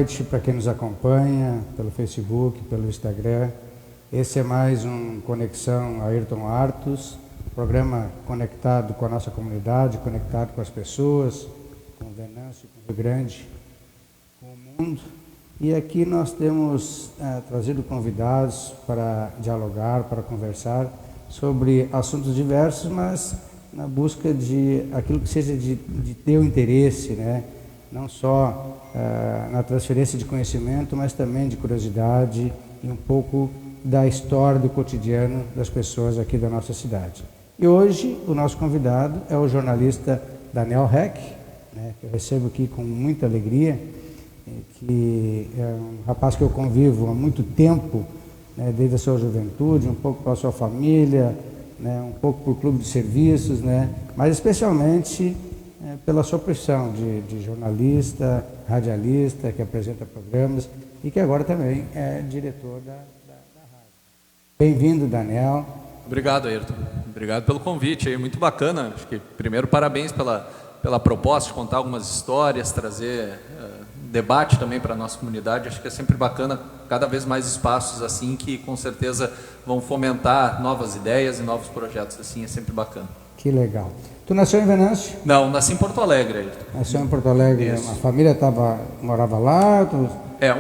noite para quem nos acompanha pelo Facebook, pelo Instagram. Esse é mais um Conexão Ayrton Artus, programa conectado com a nossa comunidade, conectado com as pessoas, com Venâncio, com o Rio Grande, com o mundo. E aqui nós temos trazido convidados para dialogar, para conversar sobre assuntos diversos, mas na busca de aquilo que seja de teu interesse, né? Não só na transferência de conhecimento, mas também de curiosidade e um pouco da história do cotidiano das pessoas aqui da nossa cidade. E hoje o nosso convidado é o jornalista Daniel Heck, né, que eu recebo aqui com muita alegria, que é um rapaz que eu convivo há muito tempo, né, desde a sua juventude, um pouco pela sua família, né, um pouco por clube de serviços, né, mas especialmente pela sua profissão de jornalista, radialista, que apresenta programas e que agora também é diretor da rádio. Bem-vindo, Daniel. Obrigado, Ayrton. Obrigado pelo convite, aí, muito bacana. Acho que, primeiro, parabéns pela proposta de contar algumas histórias, trazer debate também para a nossa comunidade. Acho que é sempre bacana, cada vez mais espaços assim, que com certeza vão fomentar novas ideias e novos projetos assim, é sempre bacana. Que legal. Tu nasceu em Venâncio? Não, nasci em Porto Alegre, Ayrton. Nasceu em Porto Alegre, Isso. A família morava lá?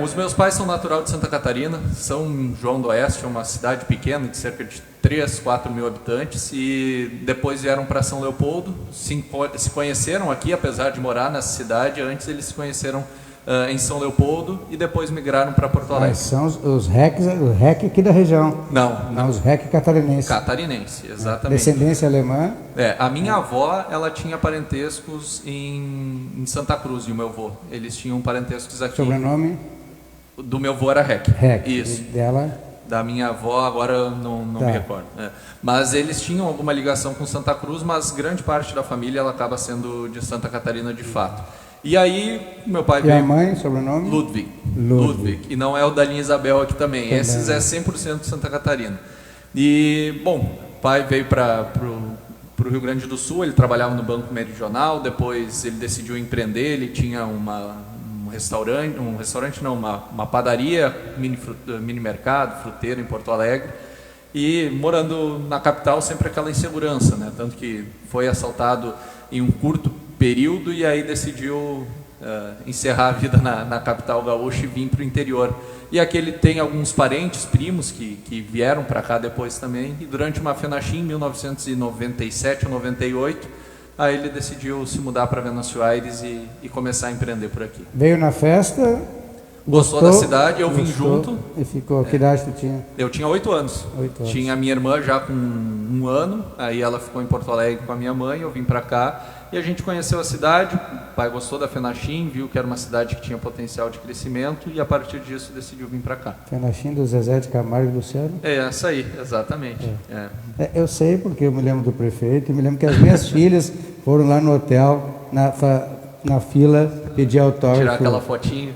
Os meus pais são natural de Santa Catarina, São João do Oeste, é uma cidade pequena de cerca de 3, 4 mil habitantes, e depois vieram para São Leopoldo, se conheceram aqui, apesar de morar nessa cidade. Antes eles se conheceram em São Leopoldo e depois migraram para Porto Alegre. São os REC aqui da região. Não. Os REC catarinenses. Catarinense, exatamente. Descendência alemã. A minha avó, ela tinha parentescos em Santa Cruz, e o meu avô. Eles tinham parentescos aqui. Sobrenome? Do meu avô era Heck. Isso. E dela? Da minha avó, agora eu não me recordo. Mas eles tinham alguma ligação com Santa Cruz, mas grande parte da família ela acaba sendo de Santa Catarina de fato. E aí, meu pai veio... E a mãe, sobrenome? Ludwig. E não é o da linha Isabel aqui também. Esses é 100% de Santa Catarina. E, bom, o pai veio para o Rio Grande do Sul, ele trabalhava no Banco Meridional, depois ele decidiu empreender, ele tinha uma padaria, mini mercado, fruteiro em Porto Alegre. E morando na capital, sempre aquela insegurança, né? Tanto que foi assaltado em um curto período e aí decidiu encerrar a vida na capital gaúcha e vir para o interior. E aqui ele tem alguns parentes, primos, que vieram para cá depois também. E durante uma FENACHIM, em 1997 ou 98, aí ele decidiu se mudar para Venâncio Aires e começar a empreender por aqui. Veio na festa... Gostou da cidade, eu vim junto. E ficou, que idade tu tinha? Eu tinha 8 anos. Tinha a minha irmã já com 1 ano, aí ela ficou em Porto Alegre com a minha mãe, eu vim para cá e a gente conheceu a cidade, o pai gostou da FENACHIM, viu que era uma cidade que tinha potencial de crescimento e a partir disso decidiu vir para cá. FENACHIM do Zezé de Camargo e Luciano? Essa aí, exatamente. Eu sei porque eu me lembro do prefeito e me lembro que as minhas filhas foram lá no hotel, na fila, pedir autógrafo. Tirar aquela fotinha.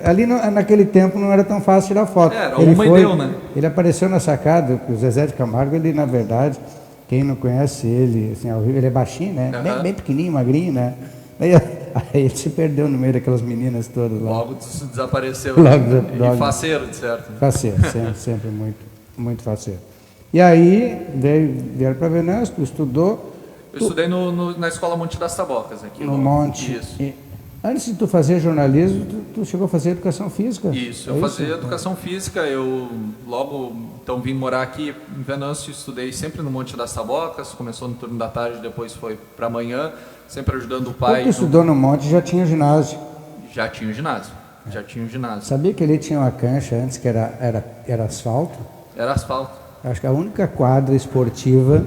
Ali naquele tempo não era tão fácil tirar foto. Era uma e deu, né? Ele apareceu na sacada, o Zezé de Camargo, ele na verdade, quem não conhece ele, assim, ele é baixinho, né? Bem pequenininho, magrinho, né? Aí ele se perdeu no meio daquelas meninas todas lá. Logo desapareceu. Logo. E faceiro, de certo. Faceiro, sempre muito, muito faceiro. E aí, vieram para Venâncio, tu estudou... Eu estudei na Escola Monte das Tabocas. Aqui no Monte. Isso. E antes de tu fazer jornalismo, tu chegou a fazer educação física? Isso, eu fazia educação física, eu logo então vim morar aqui em Venâncio, estudei sempre no Monte das Tabocas, começou no turno da tarde, depois foi para amanhã, sempre ajudando o pai. Quando tu estudou no Monte, já tinha ginásio? Já tinha um ginásio. Sabia que ele tinha uma cancha antes que era asfalto? Era asfalto. Acho que a única quadra esportiva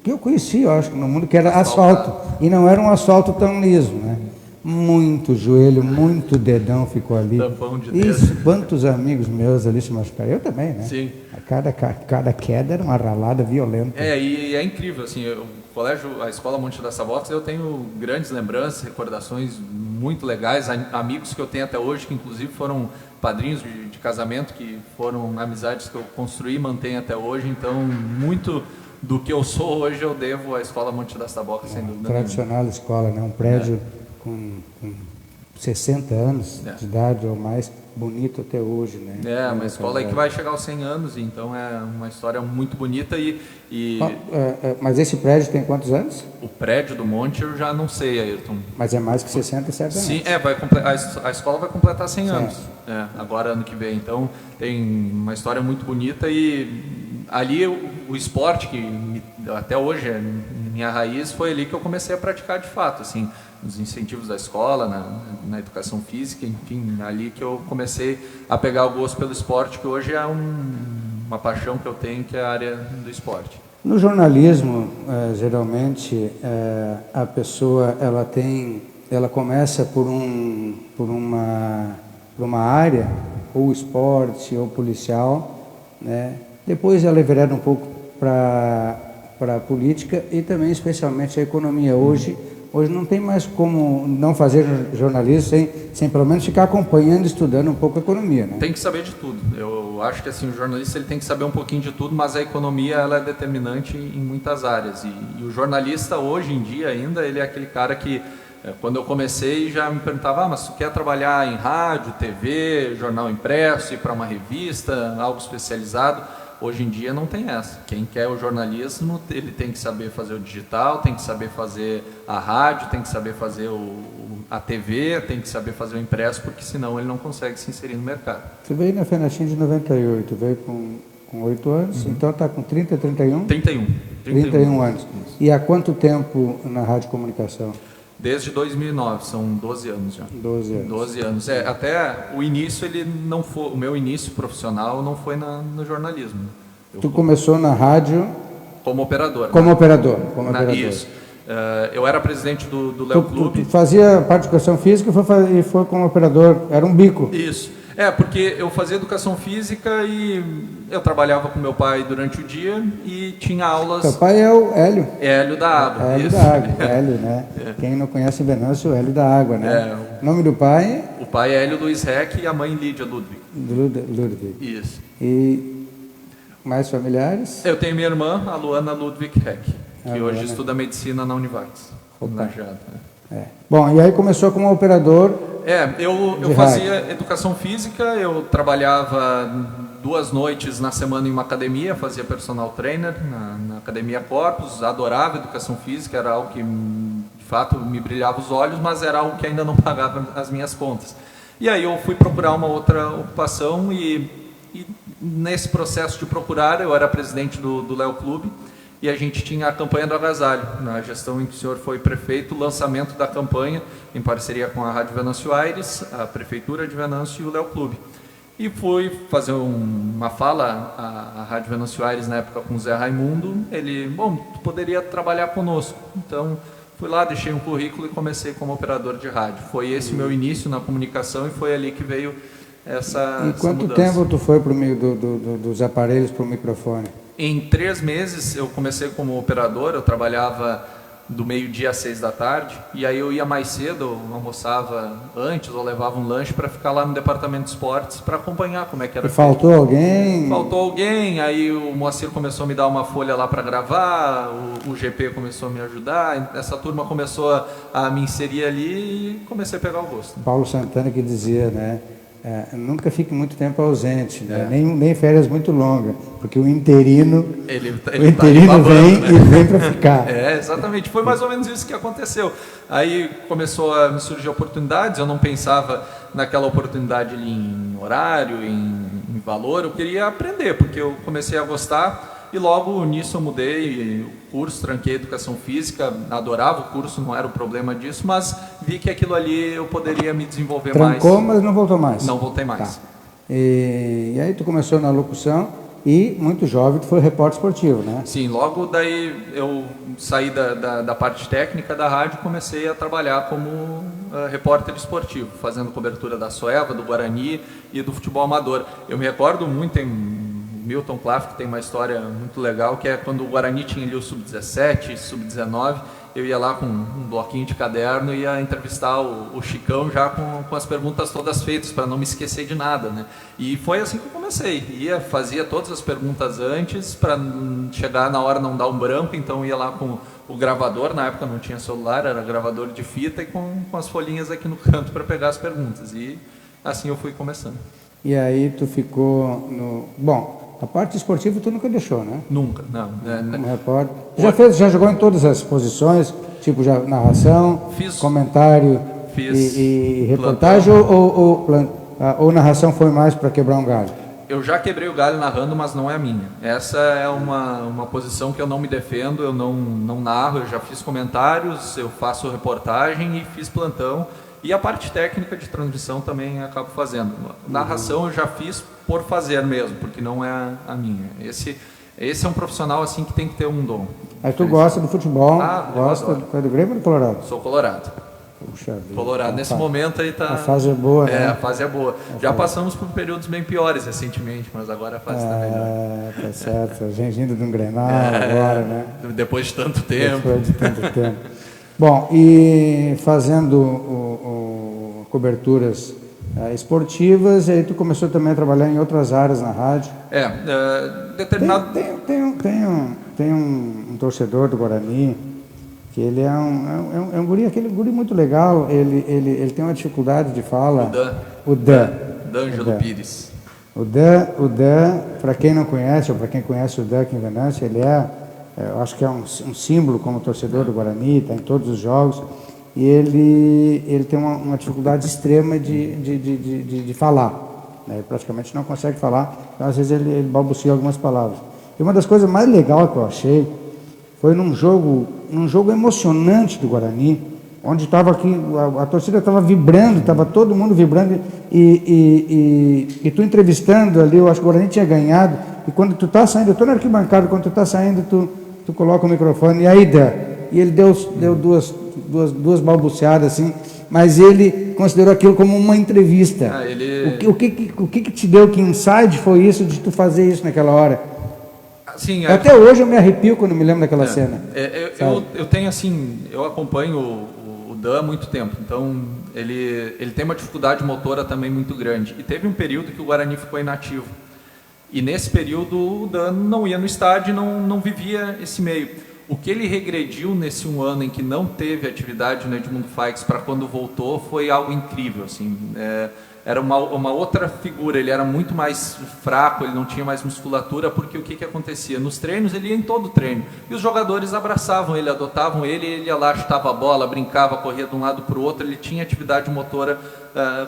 que eu conheci, eu acho, no mundo, que era asfalto. E não era um asfalto tão liso, né? Muito joelho, muito dedão ficou ali. Tampão de dedo. Isso, quantos amigos meus ali se machucaram. Eu também, né? Sim. Cada queda era uma ralada violenta. E é incrível, assim, a Escola Monte das Tabocas, eu tenho grandes lembranças, recordações muito legais, amigos que eu tenho até hoje, que inclusive foram padrinhos de casamento, que foram amizades que eu construí e mantenho até hoje, então muito do que eu sou hoje eu devo à Escola Monte das Tabocas, sem dúvida. Tradicional escola, né? Um prédio com 60 anos de idade ou mais, bonito até hoje, né? É, uma escola aí que vai chegar aos 100 anos, então é uma história muito bonita Mas esse prédio tem quantos anos? O prédio do Monte eu já não sei, Ayrton. Mas é mais que 60, certamente. Sim, a escola vai completar 100 anos, agora ano que vem, então tem uma história muito bonita e ali o esporte, que até hoje é minha raiz, foi ali que eu comecei a praticar de fato, assim, nos incentivos da escola, na educação física, enfim, ali que eu comecei a pegar o gosto pelo esporte, que hoje é uma paixão que eu tenho, que é a área do esporte. No jornalismo, geralmente, a pessoa ela começa por uma área, ou esporte, ou policial, né? Depois ela envereda um pouco para a política e também, especialmente, a economia. Hoje não tem mais como não fazer jornalismo sem pelo menos ficar acompanhando, estudando um pouco a economia, né? Tem que saber de tudo. Eu acho que assim, o jornalista ele tem que saber um pouquinho de tudo, mas a economia ela é determinante em muitas áreas. E o jornalista hoje em dia ainda ele é aquele cara que quando eu comecei já me perguntava, mas tu quer trabalhar em rádio, TV, jornal impresso, ir para uma revista, algo especializado? Hoje em dia não tem essa. Quem quer o jornalismo, ele tem que saber fazer o digital, tem que saber fazer a rádio, tem que saber fazer a TV, tem que saber fazer o impresso, porque senão ele não consegue se inserir no mercado. Você veio na FENACHIM de 98, veio com 8 anos, então está com 30, 31? 31 anos. Isso. E há quanto tempo na rádio comunicação? Desde 2009, são 12 anos já. 12 anos. Até o início, o meu início profissional não foi no jornalismo. Tu começou na rádio? Como operador. Como operador. Isso. Eu era presidente do Léo Clube. Tu fazia parte de educação física e foi como operador, era um bico. Isso. Porque eu fazia educação física e eu trabalhava com meu pai durante o dia e tinha aulas... Seu pai é o Hélio. Hélio da Água. Hélio da Água, Hélio, né? Quem não conhece Venâncio, o Hélio da Água, né? O nome do pai? O pai é Hélio Luiz Reck e a mãe Lídia Ludwig. Ludwig. Isso. E mais familiares? Eu tenho minha irmã, a Luana Ludwig Reck, que hoje estuda medicina na Univates. Bom, e aí começou como operador... eu fazia educação física, eu trabalhava 2 noites na semana em uma academia, fazia personal trainer na Academia Corpus, adorava educação física, era algo que de fato me brilhava os olhos, mas era algo que ainda não pagava as minhas contas. E aí eu fui procurar uma outra ocupação e nesse processo de procurar, eu era presidente do Léo Clube, e a gente tinha a campanha do agasalho, na gestão em que o senhor foi prefeito, o lançamento da campanha em parceria com a Rádio Venâncio Aires, a Prefeitura de Venâncio e o Léo Clube. E fui fazer uma fala à Rádio Venâncio Aires na época com o Zé Raimundo, tu poderia trabalhar conosco. Então, fui lá, deixei um currículo e comecei como operador de rádio. Foi esse o meu início na comunicação e foi ali que veio essa E quanto tempo tu foi para o meio dos aparelhos para o microfone? Em 3 meses eu comecei como operador, eu trabalhava do meio-dia às 6 da tarde, e aí eu ia mais cedo, eu almoçava antes ou levava um lanche para ficar lá no departamento de esportes para acompanhar como é que era. E faltou alguém? Faltou alguém, aí o Moacir começou a me dar uma folha lá para gravar, o GP começou a me ajudar, essa turma começou a me inserir ali e comecei a pegar o gosto. Paulo Santana que dizia, né? Nunca fique muito tempo ausente, né? Nem férias muito longas, porque o interino vem, né? E vem para ficar. Exatamente, foi mais ou menos isso que aconteceu. Aí começou a me surgir oportunidades, eu não pensava naquela oportunidade ali em horário, em valor, eu queria aprender, porque eu comecei a gostar. E logo nisso eu mudei o curso, tranquei educação física, adorava o curso, não era o problema disso, mas vi que aquilo ali eu poderia me desenvolver mais. Trancou, mas não voltou mais? Não voltei mais. Tá. E aí tu começou na locução e, muito jovem, tu foi repórter esportivo, né? Sim, logo daí eu saí da parte técnica da rádio e comecei a trabalhar como repórter esportivo, fazendo cobertura da Soeva, do Guarani e do futebol amador. Eu me recordo muito, tem Milton Klaff, que tem uma história muito legal, que é quando o Guarani tinha ali o Sub-17, Sub-19, eu ia lá com um bloquinho de caderno e ia entrevistar o Chicão já com as perguntas todas feitas, para não me esquecer de nada, né? E foi assim que eu comecei. Fazia todas as perguntas antes, para chegar na hora não dar um branco, então ia lá com o gravador, na época não tinha celular, era gravador de fita, e com as folhinhas aqui no canto para pegar as perguntas. E assim eu fui começando. E aí tu ficou no... Bom, a parte esportiva tu nunca deixou, né? Nunca, não. Como repórter. Já jogou em todas as posições, tipo já narração, comentário e reportagem, ou narração foi mais para quebrar um galho? Eu já quebrei o galho narrando, mas não é a minha. Essa é uma posição que eu não me defendo, eu não narro, eu já fiz comentários, eu faço reportagem e fiz plantão. E a parte técnica de transmissão também acabo fazendo. Narração eu já fiz por fazer mesmo, porque não é a minha. Esse é um profissional assim que tem que ter um dom. Aí tu gosta do futebol, gosta do Grêmio ou do Colorado? Sou colorado. Puxa vida. Colorado. Nesse momento aí tá... A fase é boa, né? A fase é boa. Já passamos por períodos bem piores recentemente, mas agora a fase está melhor. Tá certo. A gente vindo de um Grenal agora, né? Depois de tanto tempo. Depois de tanto tempo. Bom, e fazendo coberturas esportivas, aí tu começou também a trabalhar em outras áreas na rádio. Determinado... Tem um torcedor do Guarani, que ele é um guri, aquele guri muito legal, ele tem uma dificuldade de fala. O Dan. D'Angelo Pires. O Dan, para quem não conhece, ou para quem conhece o Dan aqui em Venâncio, ele eu acho que é um símbolo como torcedor do Guarani, está em todos os jogos, e ele tem uma dificuldade extrema de falar, né? Ele praticamente não consegue falar, então às vezes ele balbucia algumas palavras. E uma das coisas mais legais que eu achei foi num jogo emocionante do Guarani, onde estava aqui, a torcida estava vibrando, estava todo mundo vibrando, e tu entrevistando ali, eu acho que o Guarani tinha ganhado, e quando tu está saindo, eu estou na arquibancada, quando tu está saindo, tu coloca o microfone, e aí e ele deu duas balbuciadas assim, mas ele considerou aquilo como uma entrevista. O que te deu, que insight foi isso, de tu fazer isso naquela hora? Sim, até hoje eu me arrepio quando me lembro daquela cena. Eu tenho assim, eu acompanho o Dan há muito tempo, então ele tem uma dificuldade motora também muito grande, e teve um período que o Guarani ficou inativo, e nesse período o Dan não ia no estádio, não vivia esse meio. O que ele regrediu nesse um ano em que não teve atividade no Edmundo Faix para quando voltou foi algo incrível, assim. Era uma outra figura, ele era muito mais fraco, ele não tinha mais musculatura, porque o que acontecia? Nos treinos, ele ia em todo treino, e os jogadores abraçavam ele, adotavam ele, ele ia lá, chutava a bola, brincava, corria de um lado para o outro, ele tinha atividade motora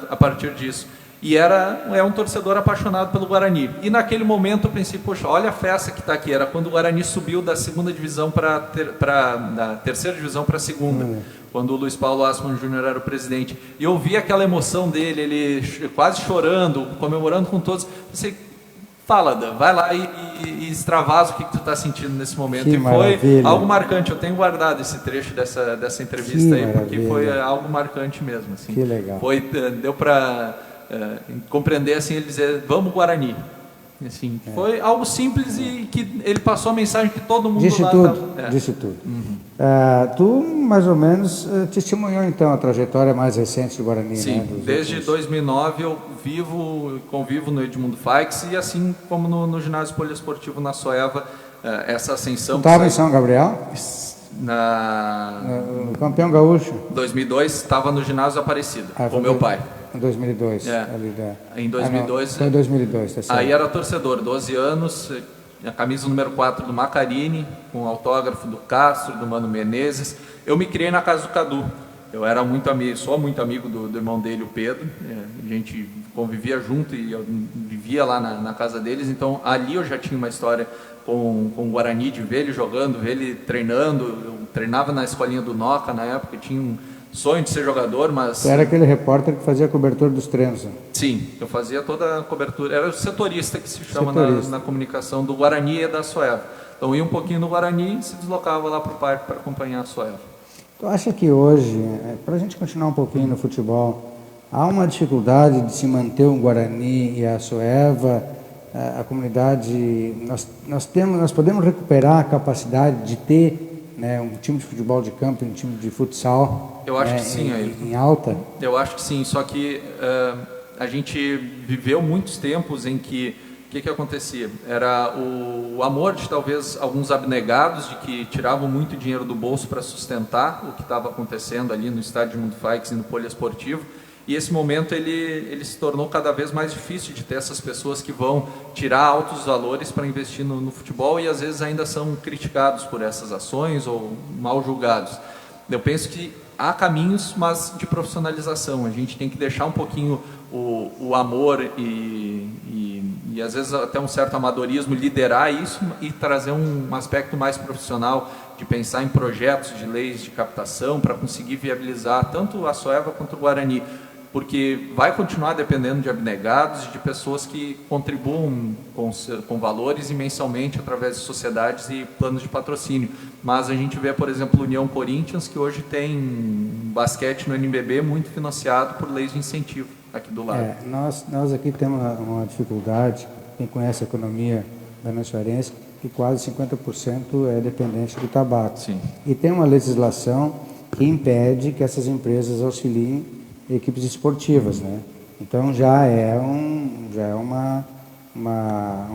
a partir disso. E é um torcedor apaixonado pelo Guarani. E naquele momento eu pensei, poxa, olha a festa que está aqui. Era quando o Guarani subiu da segunda divisão da terceira divisão para a segunda, quando o Luiz Paulo Assmann Júnior era o presidente. E eu vi aquela emoção dele, ele quase chorando, comemorando com todos. Pensei, fala, Dan, vai lá e extravasa o que tu está sentindo nesse momento. Que maravilha. Foi algo marcante. Eu tenho guardado esse trecho dessa entrevista aí, porque foi algo marcante mesmo. Assim. Que legal. Deu para... compreender assim, ele dizer, vamos Guarani, assim, foi algo simples e que ele passou a mensagem que todo mundo disse lá disse tudo. Tu mais ou menos testemunhou então a trajetória mais recente do Guarani. Sim, né, desde 2009 eu convivo no Edmundo Faix, e assim como no ginásio poliesportivo na Soeva, essa ascensão. Tu estava em São Gabriel? No campeão gaúcho. 2002 estava no ginásio Aparecida com meu pai. Em 2002. Em 2002. Foi em 2002, tá certo. Aí era torcedor, 12 anos, a camisa número 4 do Macarini, com autógrafo do Castro, do Mano Menezes. Eu me criei na casa do Cadu. Eu era sou muito amigo do irmão dele, o Pedro. A gente convivia junto e eu vivia lá na casa deles. Então ali eu já tinha uma história com o Guarani, de ver ele jogando, ver ele treinando. Eu treinava na escolinha do Noca na época, tinha um sonho de ser jogador, mas... Você era aquele repórter que fazia a cobertura dos treinos? Né? Sim, eu fazia toda a cobertura. Era o setorista, que se chama na comunicação, do Guarani e da Soeva. Então ia um pouquinho no Guarani e se deslocava lá para o parque para acompanhar a Soeva. Tu acha que hoje, para a gente continuar um pouquinho no futebol, há uma dificuldade de se manter o Guarani e a Soeva? A comunidade, nós podemos recuperar a capacidade de ter né, um time de futebol de campo e um time de futsal? Eu acho que sim, Ayrton. Em alta? Eu acho que sim, só que a gente viveu muitos tempos em que o que acontecia? Era o amor de talvez alguns abnegados de que tiravam muito dinheiro do bolso para sustentar o que estava acontecendo ali no estádio de Mundo Fikes e no poliesportivo. E esse momento ele se tornou cada vez mais difícil de ter essas pessoas que vão tirar altos valores para investir no futebol e às vezes ainda são criticados por essas ações ou mal julgados. Eu penso que há caminhos, mas de profissionalização. A gente tem que deixar um pouquinho o amor e às vezes até um certo amadorismo, liderar isso e trazer um aspecto mais profissional de pensar em projetos de leis de captação para conseguir viabilizar tanto a Soeva quanto o Guarani, porque vai continuar dependendo de abnegados e de pessoas que contribuam com valores e mensalmente através de sociedades e planos de patrocínio. Mas a gente vê, por exemplo, a União Corinthians, que hoje tem basquete no NBB muito financiado por leis de incentivo aqui do lado. Nós aqui temos uma dificuldade, quem conhece a economia venezuelense, que quase 50% é dependente do tabaco. Sim. E tem uma legislação que impede que essas empresas auxiliem equipes esportivas, né? Então já é um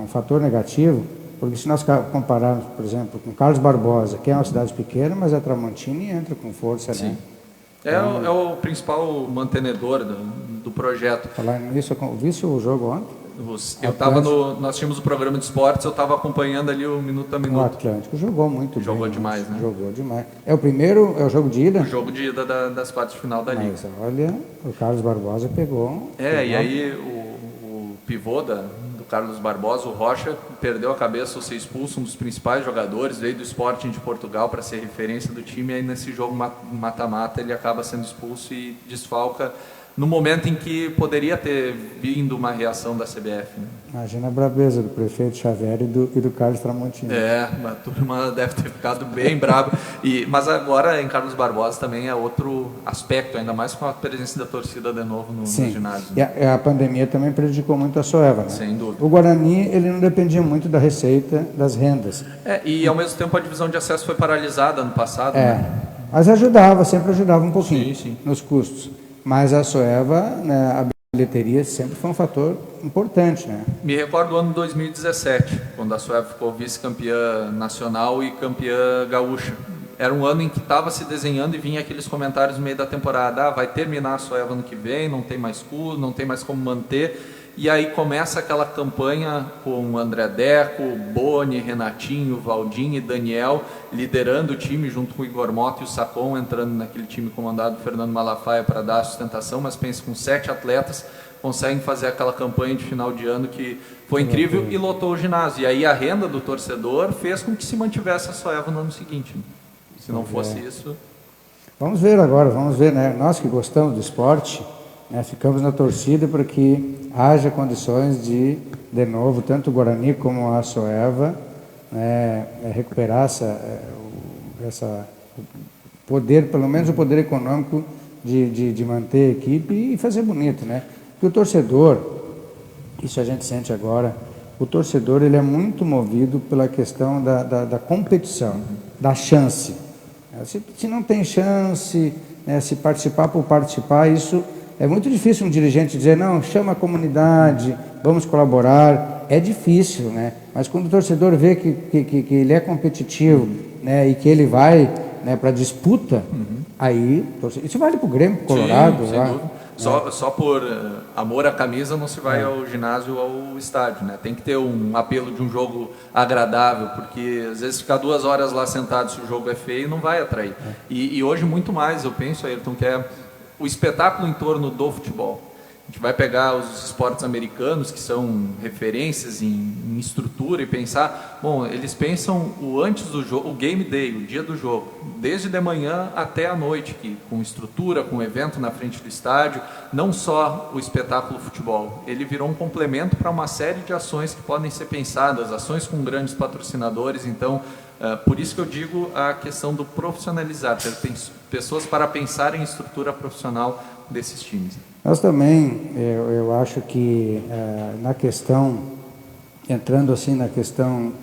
fator negativo, porque se nós compararmos, por exemplo, com Carlos Barbosa, que é uma cidade pequena, mas a Tramontini entra com força, sim, né? Então, é o principal mantenedor do projeto. Falar nisso, viste o jogo ontem? Nós tínhamos o programa de esportes, eu estava acompanhando ali o minuto a minuto. O Atlético jogou muito jogou bem. Demais, né? Jogou demais. É o jogo de ida? O jogo de ida das quartas de final da Liga. Mas olha, o Carlos Barbosa pegou. E aí o pivô do Carlos Barbosa, o Rocha, perdeu a cabeça ao ser expulso, um dos principais jogadores, veio do Sporting de Portugal para ser referência do time, e aí nesse jogo mata-mata ele acaba sendo expulso e desfalca no momento em que poderia ter vindo uma reação da CBF. Né? Imagina a braveza do prefeito Xavier e do Carlos Tramontini. A turma deve ter ficado bem brava. Mas agora em Carlos Barbosa também é outro aspecto, ainda mais com a presença da torcida de novo no ginásio. Né? E a pandemia também prejudicou muito a Soeva. Né? Sem dúvida. O Guarani ele não dependia muito da receita das rendas. E ao mesmo tempo a divisão de acesso foi paralisada ano passado. Né? Mas sempre ajudava um pouquinho nos custos. Mas a Soeva, né, a bilheteria sempre foi um fator importante, né? Me recordo do ano 2017, quando a Soeva ficou vice-campeã nacional e campeã gaúcha. Era um ano em que estava se desenhando e vinha aqueles comentários no meio da temporada, vai terminar a Soeva ano que vem, não tem mais custo, não tem mais como manter. E aí começa aquela campanha com André Deco, Boni, Renatinho, Valdinho e Daniel liderando o time junto com o Igor Mota e o Sacon entrando naquele time comandado por Fernando Malafaia para dar a sustentação, mas pensa com 7 atletas conseguem fazer aquela campanha de final de ano que foi incrível e lotou o ginásio. E aí a renda do torcedor fez com que se mantivesse a Soeva no ano seguinte. Se não fosse isso... Vamos ver agora, né? Nós que gostamos do esporte... ficamos na torcida para que haja condições de novo, tanto o Guarani como a Soeva, recuperar essa poder, pelo menos o poder econômico de manter a equipe e fazer bonito, né? Porque o torcedor, isso a gente sente agora, o torcedor ele é muito movido pela questão da competição, da chance. Se não tem chance, se participar por participar, isso... É muito difícil um dirigente dizer, não, chama a comunidade, vamos colaborar. É difícil, né? Mas quando o torcedor vê que ele é competitivo, né, e que ele vai, né, para a disputa, aí... Isso vale para o Grêmio, para o Colorado. Sim, sem dúvida. Só por amor à camisa não se vai ao ginásio ou ao estádio, né? Tem que ter um apelo de um jogo agradável, porque às vezes ficar 2 horas lá sentado se o jogo é feio não vai atrair. E hoje muito mais, eu penso, Ayrton, que é o espetáculo em torno do futebol. A gente vai pegar os esportes americanos, que são referências em estrutura, e pensar, bom, eles pensam o antes do jogo, o game day, o dia do jogo, desde de manhã até a noite, com estrutura, com evento na frente do estádio, não só o espetáculo futebol. Ele virou um complemento para uma série de ações que podem ser pensadas, ações com grandes patrocinadores. Então, por isso que eu digo a questão do profissionalizar, ter pessoas para pensar em estrutura profissional desses times. Nós também, eu acho que na questão, entrando assim na questão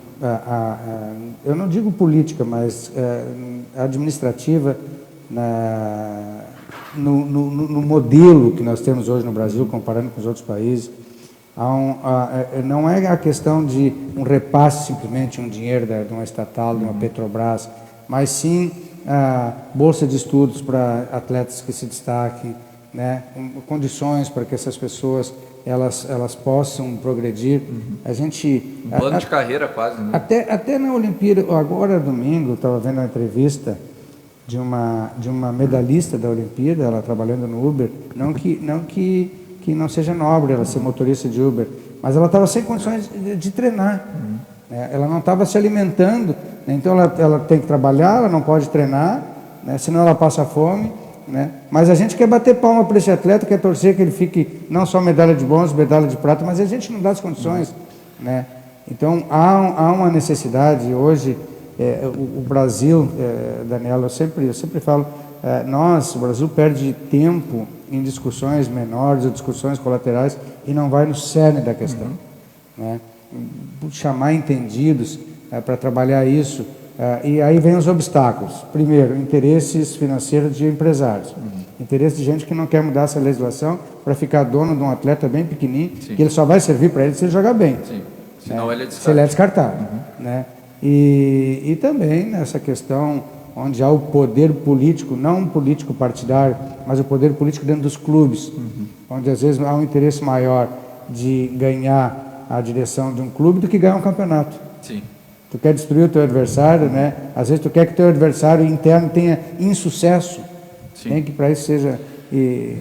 eu não digo política, mas administrativa, no modelo que nós temos hoje no Brasil, comparando com os outros países, não é a questão de um repasse simplesmente um dinheiro de uma estatal, de uma Petrobras, mas sim bolsa de estudos para atletas que se destaquem, né? Condições para que essas pessoas elas possam progredir. A gente um plano de carreira quase, né? Até na Olimpíada, agora domingo, eu estava vendo uma entrevista de uma medalhista da Olimpíada, ela trabalhando no Uber, não que não seja nobre ela ser motorista de Uber, mas ela estava sem condições de treinar. Ela não estava se alimentando, né? Então ela tem que trabalhar, ela não pode treinar, né? Senão ela passa fome, né? Mas a gente quer bater palma para esse atleta, quer torcer que ele fique não só medalha de bronze, medalha de prata, mas a gente não dá as condições, né? Então há uma necessidade hoje. O Brasil, Daniela, eu sempre falo, o Brasil perde tempo em discussões menores ou discussões colaterais e não vai no cerne da questão, né? Chamar entendidos para trabalhar isso, e aí vem os obstáculos. Primeiro, interesses financeiros de empresários, interesse de gente que não quer mudar essa legislação para ficar dono de um atleta bem pequenininho, que ele só vai servir para ele se ele jogar bem. Sim. Senão ele é se ele é descartado, né? E também nessa questão onde há o poder político, não um político partidário, mas o poder político dentro dos clubes, onde às vezes há um interesse maior de ganhar a direção de um clube do que ganhar um campeonato. Sim. Tu quer destruir o teu adversário, né? Às vezes tu quer que o teu adversário interno tenha insucesso. Sim. Tem que para isso seja... E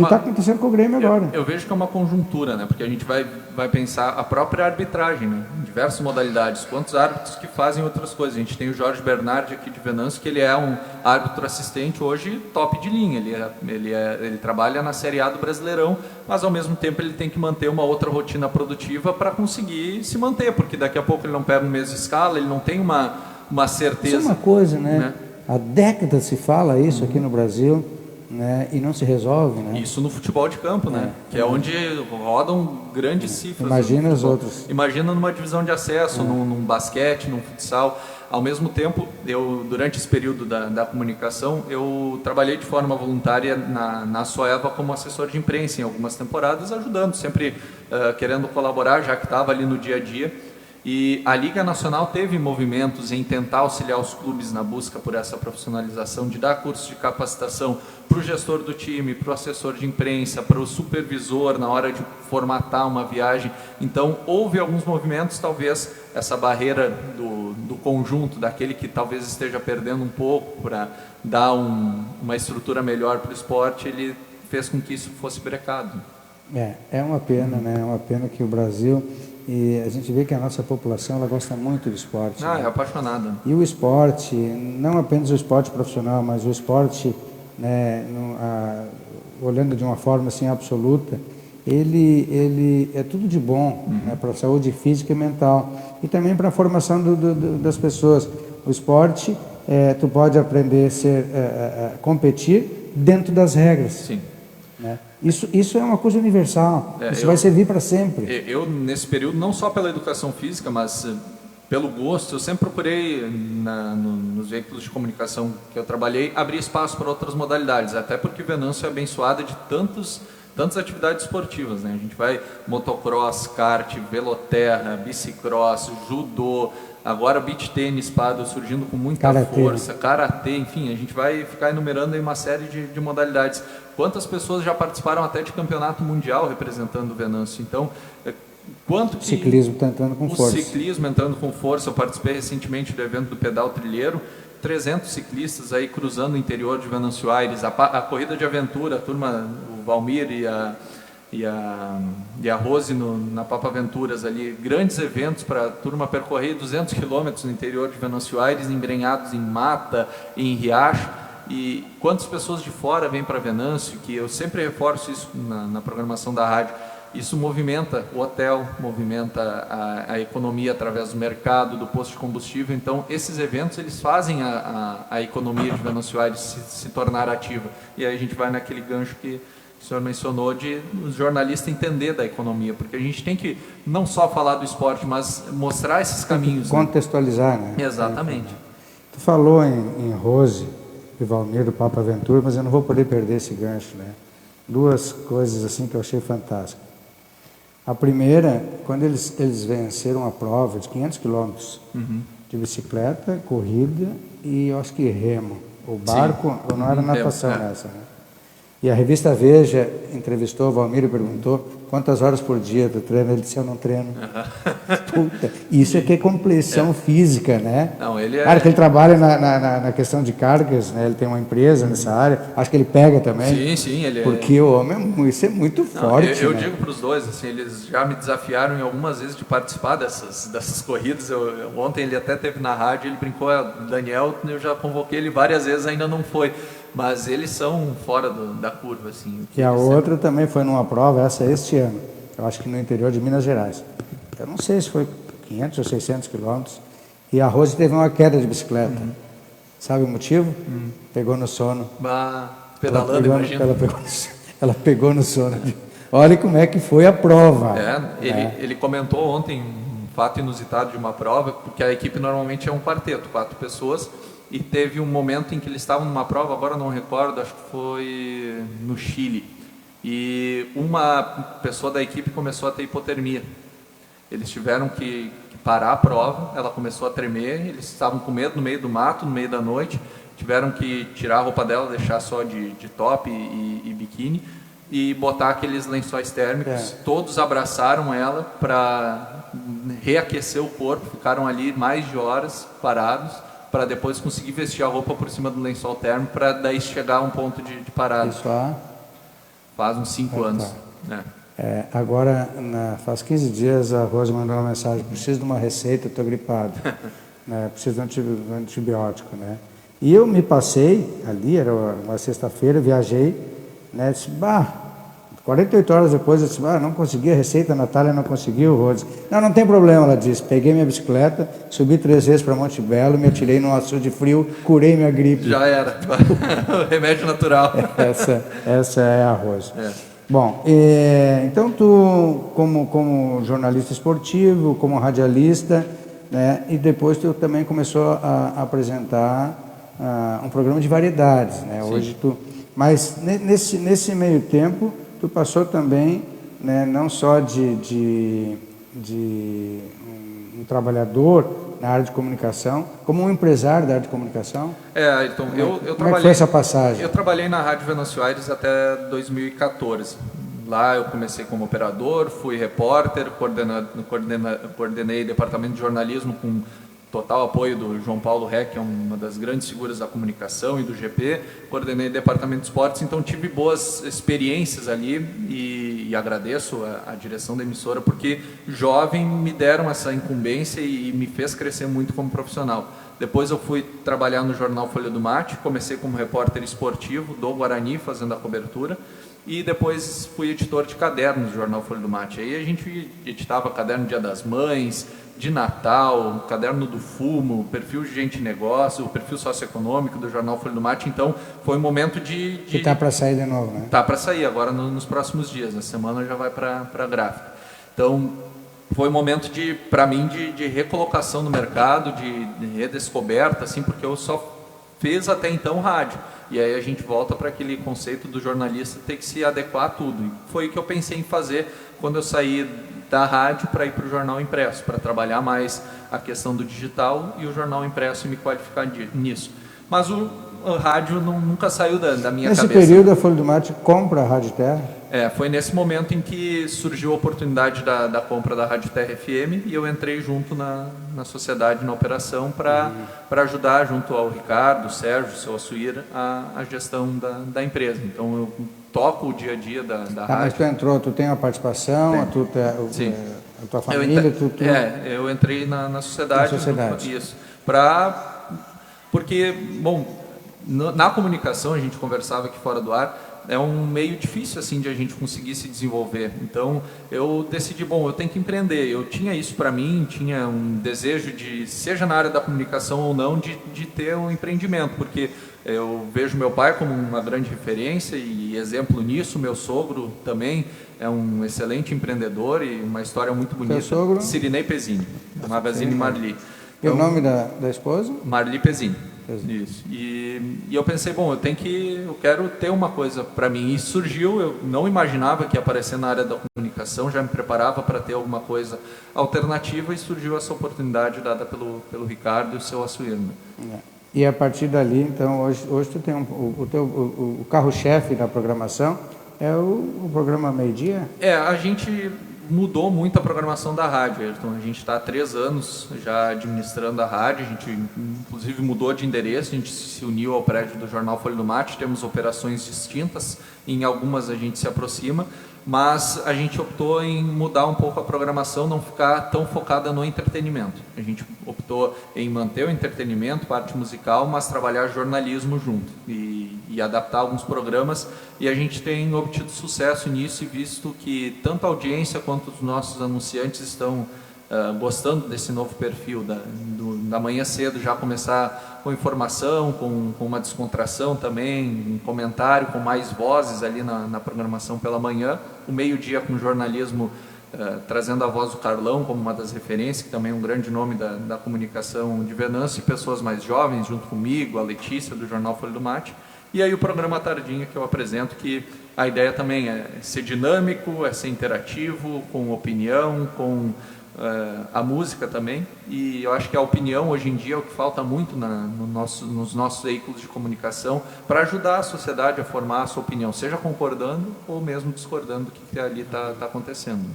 está acontecendo com o Grêmio agora. Eu vejo que é uma conjuntura, né? Porque a gente vai pensar a própria arbitragem, né? Em diversas modalidades. Quantos árbitros que fazem outras coisas? A gente tem o Jorge Bernardi aqui de Venâncio, que ele é um árbitro assistente hoje top de linha. Ele trabalha na Série A do Brasileirão, mas ao mesmo tempo ele tem que manter uma outra rotina produtiva para conseguir se manter, porque daqui a pouco ele não pega no mês de escala, ele não tem uma certeza. Isso é uma coisa, né? Há décadas se fala isso aqui no Brasil, né? E não se resolve, né? Isso no futebol de campo, né? Que é onde rodam grandes cifras. Imagina os outros. Imagina numa divisão de acesso, num basquete, num futsal. Ao mesmo tempo, durante esse período da comunicação, eu trabalhei de forma voluntária na Soeva como assessor de imprensa em algumas temporadas, ajudando, sempre querendo colaborar, já que estava ali no dia a dia. E a Liga Nacional teve movimentos em tentar auxiliar os clubes na busca por essa profissionalização, de dar cursos de capacitação para o gestor do time, para o assessor de imprensa, para o supervisor na hora de formatar uma viagem. Então, houve alguns movimentos, talvez essa barreira do conjunto, daquele que talvez esteja perdendo um pouco para dar uma estrutura melhor para o esporte, ele fez com que isso fosse brecado. É uma pena, né? É uma pena que o Brasil... E a gente vê que a nossa população ela gosta muito do esporte. É apaixonada. E o esporte, não apenas o esporte profissional, mas o esporte, né, olhando de uma forma assim absoluta, ele é tudo de bom, né, para a saúde física e mental e também para a formação das pessoas. O esporte, tu pode aprender a competir dentro das regras. Sim. Né? Isso é uma coisa universal, isso vai servir para sempre. Eu, nesse período, não só pela educação física, mas pelo gosto, eu sempre procurei, nos veículos de comunicação que eu trabalhei, abrir espaço para outras modalidades, até porque Venâncio é abençoada de tantas atividades esportivas, né? A gente vai motocross, kart, veloterra, bicicross, judô, agora beach tênis, paddle surgindo com muita força, karatê, enfim, a gente vai ficar enumerando aí uma série de modalidades. Quantas pessoas já participaram até de campeonato mundial representando o Venâncio? Então, quanto que... O ciclismo está entrando com força. O ciclismo entrando com força. Eu participei recentemente do evento do Pedal Trilheiro, 300 ciclistas aí cruzando o interior de Venâncio Aires, a corrida de aventura, a turma, o Valmir e a Rose na Papa Aventuras ali, grandes eventos para a turma percorrer 200 quilômetros no interior de Venâncio Aires, embrenhados em mata, em riacho. E quantas pessoas de fora vêm para Venâncio, que eu sempre reforço isso na programação da rádio, isso movimenta o hotel, movimenta a economia através do mercado, do posto de combustível. Então, esses eventos, eles fazem a economia de Venâncio Aires se tornar ativa. E aí a gente vai naquele gancho que o senhor mencionou, de o jornalista entender da economia, porque a gente tem que não só falar do esporte, mas mostrar esses caminhos. Contextualizar, né? Exatamente. Tu falou em Rose e Valmir do Papa Aventura, mas eu não vou poder perder esse gancho, né? Duas coisas assim que eu achei fantásticas. A primeira, quando eles venceram a prova de 500 quilômetros de bicicleta, corrida e eu acho que remo. O barco, ou não era natação nessa, né? E a revista Veja entrevistou o Valmir e perguntou quantas horas por dia tu treina. Ele disse, eu não treino. Puta, isso é que é compleição física, né? Não, ele é... Claro que ele trabalha na questão de cargas, né? Ele tem uma empresa nessa área. Acho que ele pega também. Sim, ele porque o homem, isso é muito forte. Eu né? digo para os dois, assim, eles já me desafiaram em algumas vezes de participar dessas corridas. Ontem ele até teve na rádio, ele brincou, Daniel, eu já convoquei ele várias vezes, ainda não foi. Mas eles são fora da curva, assim. E a outra também foi numa prova, este ano. Eu acho que no interior de Minas Gerais. Eu não sei se foi 500 ou 600 quilômetros. E a Rose teve uma queda de bicicleta. Sabe o motivo? Pegou no sono. Pedalando, imagina. Ela pegou no sono. Olha como é que foi a prova. Ele comentou ontem um fato inusitado de uma prova, porque a equipe normalmente é um quarteto, 4 pessoas. E teve um momento em que eles estavam numa prova, agora não recordo, acho que foi no Chile. E uma pessoa da equipe começou a ter hipotermia. Eles tiveram que parar a prova, ela começou a tremer, eles estavam com medo no meio do mato, no meio da noite, tiveram que tirar a roupa dela, deixar só de top e biquíni e botar aqueles lençóis térmicos. Todos abraçaram ela para reaquecer o corpo, ficaram ali mais de horas parados, para depois conseguir vestir a roupa por cima do lençol térmico, para daí chegar a um ponto de parada. Isso faz uns 5 anos. Né? Agora, faz 15 dias, a Rose mandou uma mensagem, preciso de uma receita, estou gripado. Né? Preciso de um antibiótico. Né? E eu me passei ali, era uma sexta-feira, viajei, né? Disse, 48 horas depois, eu disse, não consegui a receita, a Natália não conseguiu, Rose. Não tem problema, ela disse. Peguei minha bicicleta, subi 3 vezes para Monte Belo, me atirei num açude frio, curei minha gripe. Já era. Remédio natural. Essa é a Rose. Bom, então tu, como jornalista esportivo, como radialista, né, e depois tu também começou a apresentar um programa de variedades, né? Hoje mas nesse meio tempo tu passou também, né, não só de um trabalhador na área de comunicação, como um empresário da área de comunicação. Então, como é que foi essa passagem? Eu trabalhei na Rádio Venâncio Aires até 2014. Lá eu comecei como operador, fui repórter, coordenei departamento de jornalismo com total apoio do João Paulo Reck, que é uma das grandes figuras da comunicação e do GP, coordenei departamento de esportes, então tive boas experiências ali e agradeço a direção da emissora, porque jovem me deram essa incumbência e me fez crescer muito como profissional. Depois eu fui trabalhar no jornal Folha do Mate, comecei como repórter esportivo do Guarani, fazendo a cobertura, e depois fui editor de cadernos do jornal Folha do Mate. Aí a gente editava caderno Dia das Mães, de Natal, caderno do fumo, perfil de gente e negócio, o perfil socioeconômico do jornal Folha do Mate. Então foi um momento de... Que está para sair de novo, né? Está para sair agora nos próximos dias, na semana já vai para a gráfica. Então foi um momento para mim de recolocação no mercado, de redescoberta, assim, porque eu só fiz até então rádio. E aí a gente volta para aquele conceito do jornalista ter que se adequar a tudo. E foi o que eu pensei em fazer quando eu saí da rádio para ir para o jornal impresso, para trabalhar mais a questão do digital e o jornal impresso e me qualificar nisso. Mas o rádio nunca saiu da minha cabeça. Nesse período a Folha do Mate compra a Rádio Terra? Foi nesse momento em que surgiu a oportunidade da compra da Rádio Terra FM e eu entrei junto na sociedade, na operação, para ajudar junto ao Ricardo, Sérgio, seu Assuíra, a gestão da empresa. Então eu toco o dia a dia da rádio. Mas tu entrou, tu tem uma participação, a tua família, eu entrei na sociedade. Isso. Porque, bom, na comunicação, a gente conversava aqui fora do ar, é um meio difícil assim de a gente conseguir se desenvolver. Então eu decidi, eu tenho que empreender. Eu tinha isso para mim, tinha um desejo de, seja na área da comunicação ou não, de ter um empreendimento, porque Eu vejo meu pai como uma grande referência e exemplo nisso. Meu sogro também é um excelente empreendedor e uma história muito bonita. Teu sogro? Sirinei Pezzini, Magazine Marli. E o nome da esposa? Marli Pezzini. Isso. E eu pensei, bom, eu quero ter uma coisa para mim. E surgiu, eu não imaginava que ia aparecer na área da comunicação, já me preparava para ter alguma coisa alternativa e surgiu essa oportunidade dada pelo Ricardo e o seu Açuirma. E a partir dali, então, hoje tu tem o carro-chefe da programação é o programa Meio-Dia? A gente mudou muito a programação da rádio, Ayrton. A gente está há 3 anos já administrando a rádio, a gente inclusive mudou de endereço, a gente se uniu ao prédio do Jornal Folha do Mate, temos operações distintas, em algumas a gente se aproxima, mas a gente optou em mudar um pouco a programação, não ficar tão focada no entretenimento. A gente optou em manter o entretenimento, parte musical, mas trabalhar jornalismo junto e adaptar alguns programas, e a gente tem obtido sucesso nisso e visto que tanto a audiência quanto os nossos anunciantes estão gostando desse novo perfil da manhã cedo, já começar com informação, com uma descontração também, um comentário com mais vozes ali na programação pela manhã, o meio-dia com jornalismo trazendo a voz do Carlão como uma das referências, que também é um grande nome da comunicação de Venâncio, e pessoas mais jovens junto comigo, a Letícia do Jornal Folha do Mate, e aí o programa Tardinha que eu apresento, que a ideia também é ser dinâmico, é ser interativo, com opinião, com a música também, e eu acho que a opinião hoje em dia é o que falta muito nos nossos veículos de comunicação para ajudar a sociedade a formar a sua opinião, seja concordando ou mesmo discordando do que ali está acontecendo.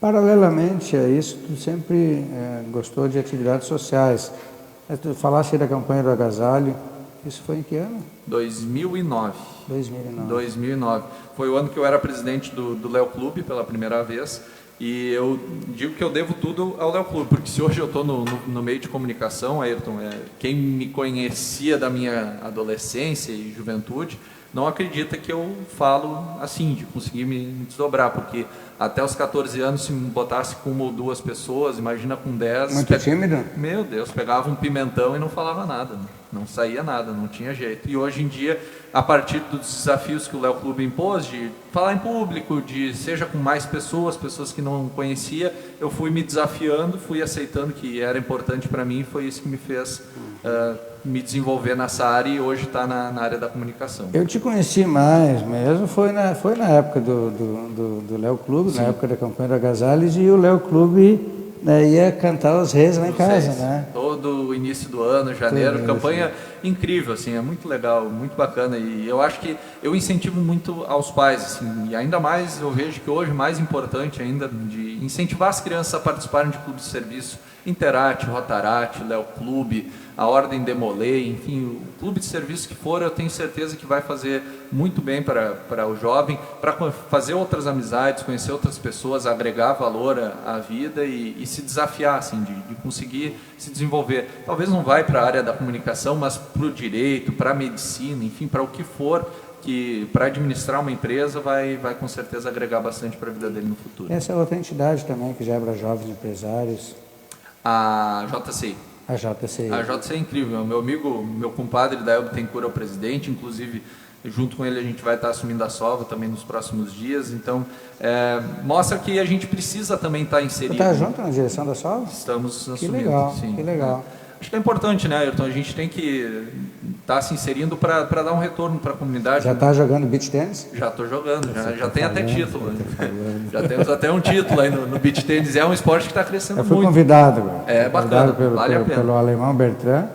Paralelamente a isso, tu sempre gostou de atividades sociais. Tu falaste aí da campanha do agasalho, isso foi em que ano? 2009. 2009. Foi o ano que eu era presidente do Léo Clube pela primeira vez. E eu digo que eu devo tudo ao Léo Clube, porque se hoje eu estou no meio de comunicação, Ayrton, quem me conhecia da minha adolescência e juventude, não acredita que eu falo assim, de conseguir me desdobrar, porque até os 14 anos, se me botasse com 1 ou 2 pessoas, imagina com 10... Muito tímido? Meu Deus, pegava um pimentão e não falava nada, não saía nada, não tinha jeito. E hoje em dia, a partir dos desafios que o Léo Clube impôs, de falar em público, de seja com mais pessoas que não conhecia, eu fui me desafiando, fui aceitando que era importante para mim, e foi isso que me fez me desenvolver nessa área e hoje estar na área da comunicação. Eu te conheci mais mesmo, foi na época do Léo Clube, na época da campanha do Agasalhos, e o Léo Clube ia cantar os reis lá em casa, né? Todo o início do ano, janeiro, campanha incrível, assim, é muito legal, muito bacana, e eu acho que eu incentivo muito aos pais, assim, e ainda mais eu vejo que hoje mais importante ainda de incentivar as crianças a participarem de clubes de serviço, Interate, Rotarate, Léo Clube, a Ordem Demolei, enfim, o clube de serviço que for, eu tenho certeza que vai fazer muito bem para o jovem, para fazer outras amizades, conhecer outras pessoas, agregar valor à vida e se desafiar, assim, de conseguir se desenvolver. Talvez não vai para a área da comunicação, mas para o direito, para a medicina, enfim, para o que for, que para administrar uma empresa vai com certeza agregar bastante para a vida dele no futuro. Essa é outra entidade também que já é para jovens empresários. A JCI. A JCI. A JCI é incrível. Meu amigo, meu compadre Dael Bittencourt é o presidente, inclusive junto com ele a gente vai estar assumindo a Sova também nos próximos dias. Então, mostra que a gente precisa também estar inserido. Você está junto na direção da Sova? Estamos assumindo. Que legal, sim. Que legal. Acho que é importante, né, Ayrton? A gente tem que estar se inserindo para dar um retorno para a comunidade. Já está jogando beach tennis? Já estou jogando, já tem até título. Já temos até um título aí no beach tennis. É um esporte que está crescendo muito. Eu fui convidado. Bacana, vale a pena. Pelo alemão Bertrand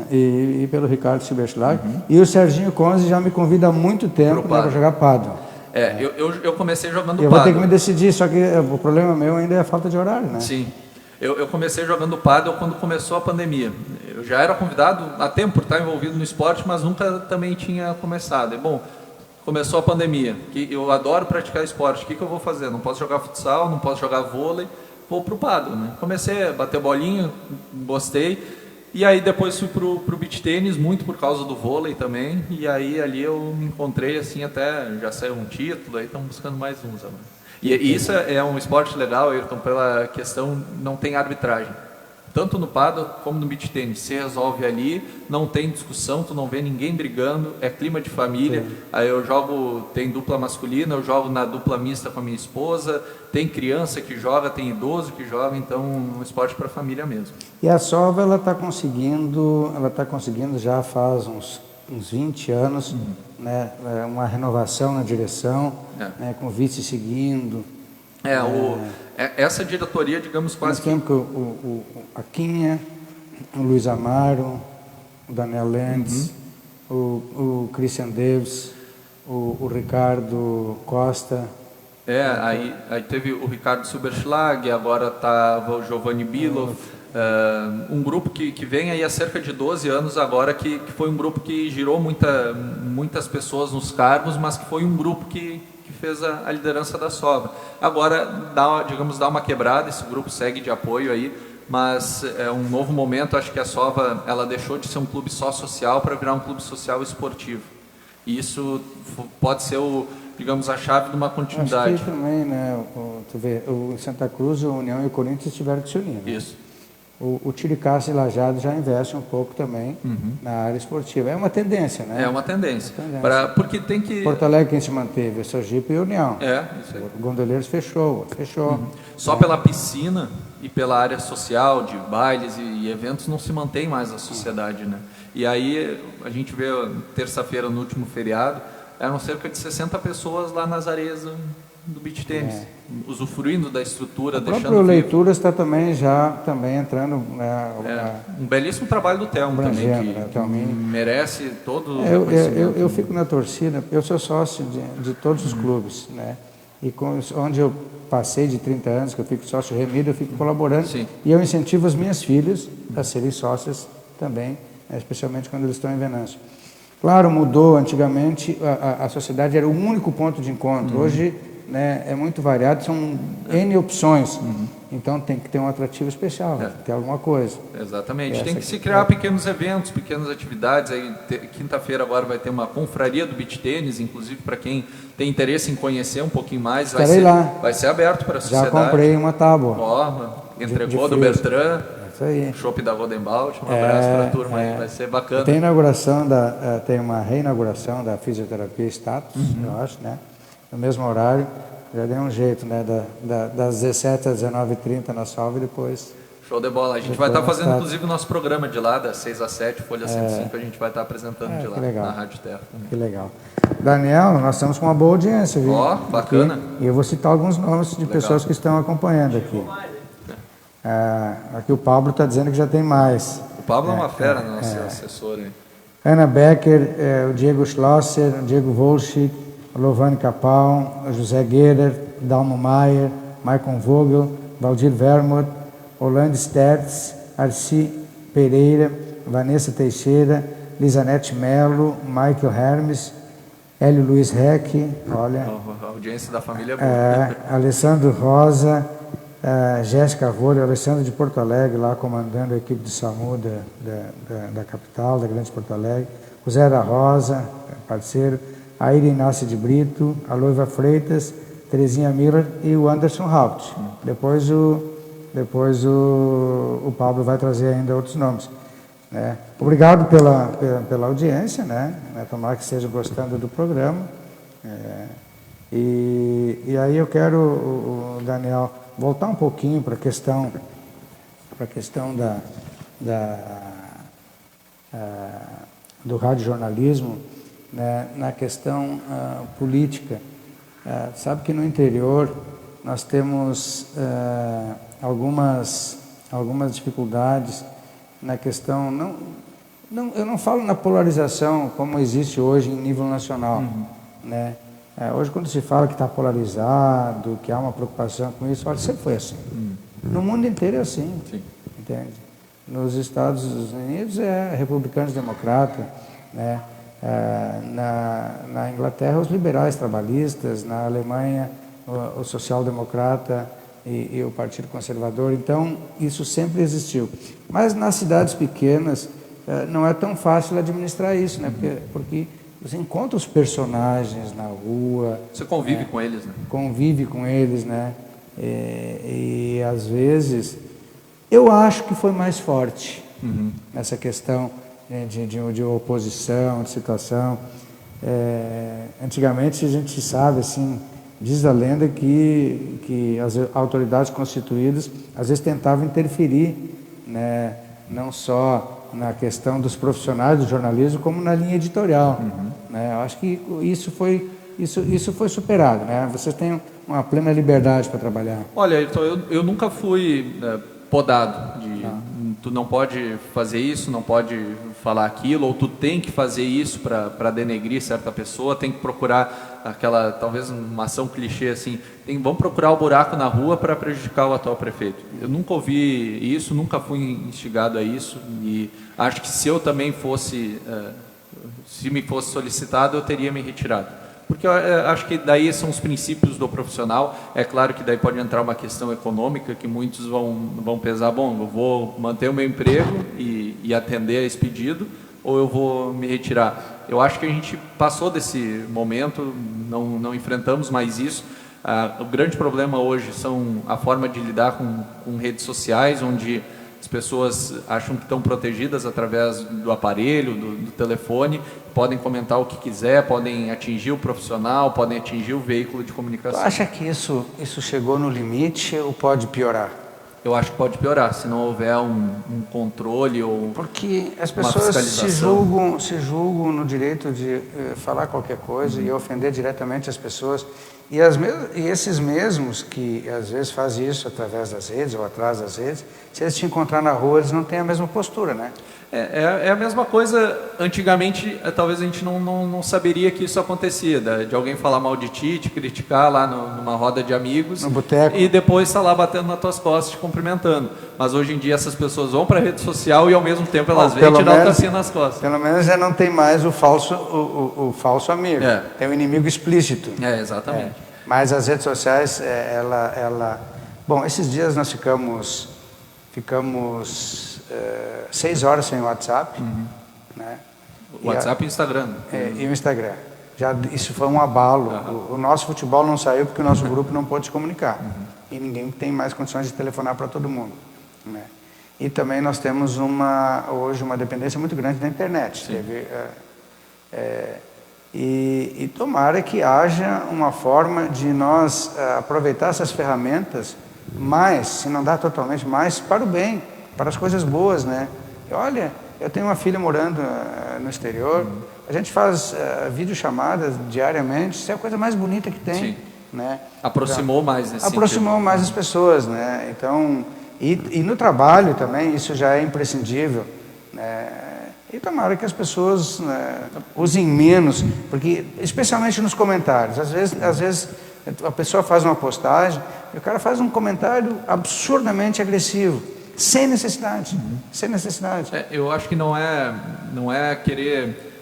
e pelo Ricardo Silberschlag. E o Serginho Conze já me convida há muito tempo para jogar pádel. Eu comecei jogando pádel. Eu vou ter que me decidir, só que o problema meu ainda é a falta de horário, né? Sim. Eu comecei jogando pádel quando começou a pandemia. Eu já era convidado há tempo por estar envolvido no esporte, mas nunca também tinha começado. E, bom, começou a pandemia, que eu adoro praticar esporte. O que eu vou fazer? Não posso jogar futsal, não posso jogar vôlei, vou pro pádel, né? Comecei a bater bolinha, gostei. E aí depois fui pro beach tênis, muito por causa do vôlei também. E aí ali eu me encontrei assim, até já saiu um título, aí estamos buscando mais uns agora. E isso é um esporte legal, Ayrton, pela questão, não tem arbitragem. tanto no paddle como no beach tênis. Se resolve ali, não tem discussão, tu não vê ninguém brigando, é clima de família. Sim. Aí eu jogo, tem dupla masculina, eu jogo na dupla mista com a minha esposa, tem criança que joga, tem idoso que joga, então um esporte para a família mesmo. E a Sova, ela está conseguindo já faz uns 20 anos, né, uma renovação na direção, né, com o vice seguindo. Essa diretoria, digamos, quase que... A Quinha, o Luiz Amaro, o Daniel Lentz, o Christian Davis, o Ricardo Costa. Aí teve o Ricardo Silberschlag, agora estava o Giovanni Bilov. Um grupo que vem aí há cerca de 12 anos agora, que foi um grupo que girou muitas pessoas nos cargos, mas que foi um grupo que fez a liderança da Sova. Agora, dá uma quebrada, esse grupo segue de apoio aí, mas é um novo momento. Acho que a Sova, ela deixou de ser um clube só social para virar um clube social esportivo. E isso pode ser digamos, a chave de uma continuidade. Acho que também, né, tu vê, o Santa Cruz, a União e o Corinthians tiveram que se unir. Né? Isso. O Tiricaça e Lajeado já investem um pouco também na área esportiva. É uma tendência, né? É uma tendência. Porque tem que... Porto Alegre quem se manteve, Sergipe e União. Isso aí. O Gondoleiros fechou. Só pela piscina e pela área social, de bailes e eventos, não se mantém mais a sociedade, né? E aí, a gente vê, terça-feira, no último feriado, eram cerca de 60 pessoas lá nas areias do beach tênis, usufruindo da estrutura, deixando... O próprio Leituras está também entrando... um belíssimo trabalho do Telmo também, que merece todo o reconhecimento. Eu fico na torcida, eu sou sócio de todos os clubes, né? E onde eu passei de 30 anos, que eu fico sócio remido, eu fico colaborando. Sim. E eu incentivo as minhas filhas a serem sócias também, especialmente quando eles estão em Venâncio. Claro, mudou. Antigamente a sociedade era o único ponto de encontro. Hoje, né, é muito variado, são N opções. Então tem que ter um atrativo especial, tem que ter alguma coisa. Exatamente. Tem que se criar pequenos eventos, pequenas atividades. Aí, quinta-feira agora vai ter uma confraria do beach tênis, inclusive para quem tem interesse em conhecer um pouquinho mais. Vai ser aberto para a sociedade. Já comprei uma tábua. Entregou do Bertrand. Isso aí. Chopp da Rodenbalt, um abraço para a turma aí, vai ser bacana. Tem tem uma reinauguração da fisioterapia Status, eu acho, né? No mesmo horário, já deu um jeito, né? Das 17 às 19h30 na Salva e depois... Show de bola. A gente vai estar fazendo, inclusive, o nosso programa de lá, das 6 às 7, Folha 105, a gente vai estar apresentando de lá, na Rádio Terra. Que legal. Daniel, nós estamos com uma boa audiência, viu? Bacana. E eu vou citar alguns nomes de pessoas que estão acompanhando aqui. Aqui o Pablo está dizendo que já tem mais. O Pablo é uma fera, nosso assessor. Hein? Ana Becker, o Diego Schlosser, o Diego Volschick, o Lovane Capal, o José Guerer, Dalmo Maier, Maicon Vogel, Valdir Vermont, Holande Stertz, Arci Pereira, Vanessa Teixeira, Lisanete Melo, Michael Hermes, Hélio Luiz Reck, olha... A audiência da família é boa. Alessandro Rosa, Jéssica Arroio, Alessandro de Porto Alegre, lá comandando a equipe de SAMU da capital, da Grande Porto Alegre, o Zé da Rosa, parceiro, a Ira Inácio de Brito, a Loiva Freitas, Terezinha Miller e o Anderson Haupt. Depois o Pablo vai trazer ainda outros nomes. Né? Obrigado pela audiência, né? Tomara que estejam gostando do programa. E aí eu quero, Daniel, voltar um pouquinho para a questão do radiojornalismo, né, na questão política. Sabe que no interior nós temos algumas dificuldades na questão, eu não falo na polarização como existe hoje em nível nacional, né? Hoje, quando se fala que está polarizado, que há uma preocupação com isso, olha, sempre foi assim. No mundo inteiro é assim, entende? Nos Estados Unidos é republicanos democratas, né? Na Inglaterra, os liberais trabalhistas, na Alemanha, o social-democrata e o Partido Conservador. Então, isso sempre existiu. Mas nas cidades pequenas, não é tão fácil administrar isso, né? Porque você encontra os personagens na rua. Você convive com eles, né? Convive com eles, né? E às vezes Eu acho que foi mais forte nessa questão de oposição, de situação. Antigamente a gente sabe, assim, diz a lenda que as autoridades constituídas às vezes tentavam interferir, né, não só na questão dos profissionais do jornalismo, como na linha editorial. Né? Eu acho que isso foi superado. Né? Vocês têm uma plena liberdade para trabalhar. Olha, Ayrton, eu nunca fui podado de tu não pode fazer isso, não pode falar aquilo, ou tu tem que fazer isso para denegrir certa pessoa, tem que procurar aquela, talvez uma ação clichê assim, vamos procurar o buraco na rua para prejudicar o atual prefeito. Eu nunca ouvi isso, nunca fui instigado a isso, e acho que se eu também fosse, se me fosse solicitado, eu teria me retirado. Porque eu acho que daí são os princípios do profissional. É claro que daí pode entrar uma questão econômica, que muitos vão pesar, bom, eu vou manter o meu emprego e atender a esse pedido, ou eu vou me retirar. Eu acho que a gente passou desse momento, não enfrentamos mais isso. O grande problema hoje são a forma de lidar com redes sociais, onde as pessoas acham que estão protegidas através do aparelho, do telefone, podem comentar o que quiser, podem atingir o profissional, podem atingir o veículo de comunicação. Tu acha que isso chegou no limite ou pode piorar? Eu acho que pode piorar, se não houver um controle ou porque as pessoas se julgam no direito de falar qualquer coisa e ofender diretamente as pessoas. E esses mesmos que às vezes fazem isso através das redes ou atrás das redes, se eles te encontrar na rua, eles não têm a mesma postura, né? É a mesma coisa. Antigamente, talvez a gente não saberia que isso acontecia, de alguém falar mal de ti, te criticar lá numa roda de amigos, no boteco, e depois estar lá batendo nas tuas costas, te cumprimentando. Mas hoje em dia essas pessoas vão para a rede social e ao mesmo tempo elas vêm te dar um tapinha nas costas. Pelo menos já não tem mais o falso amigo, tem o inimigo explícito. Exatamente. Mas as redes sociais, Bom, esses dias nós ficamos 6 horas sem o WhatsApp, né? O WhatsApp e o Instagram. E o Instagram. Isso foi um abalo. O nosso futebol não saiu porque o nosso grupo não pôde se comunicar. E ninguém tem mais condições de telefonar para todo mundo. Né? E também nós temos hoje uma dependência muito grande da internet. E tomara que haja uma forma de nós aproveitar essas ferramentas mais, se não dá totalmente, mais para o bem, para as coisas boas, né? Olha, eu tenho uma filha morando no exterior, a gente faz videochamadas diariamente, isso é a coisa mais bonita que tem. Sim. Né? Aproximou mais nesse Aproximou sentido. Mais as pessoas, né? Então, e no trabalho também, isso já é imprescindível, né? E tomara que as pessoas usem menos, porque, especialmente nos comentários, às vezes a pessoa faz uma postagem e o cara faz um comentário absurdamente agressivo, sem necessidade, sem necessidade. Eu acho que não é querer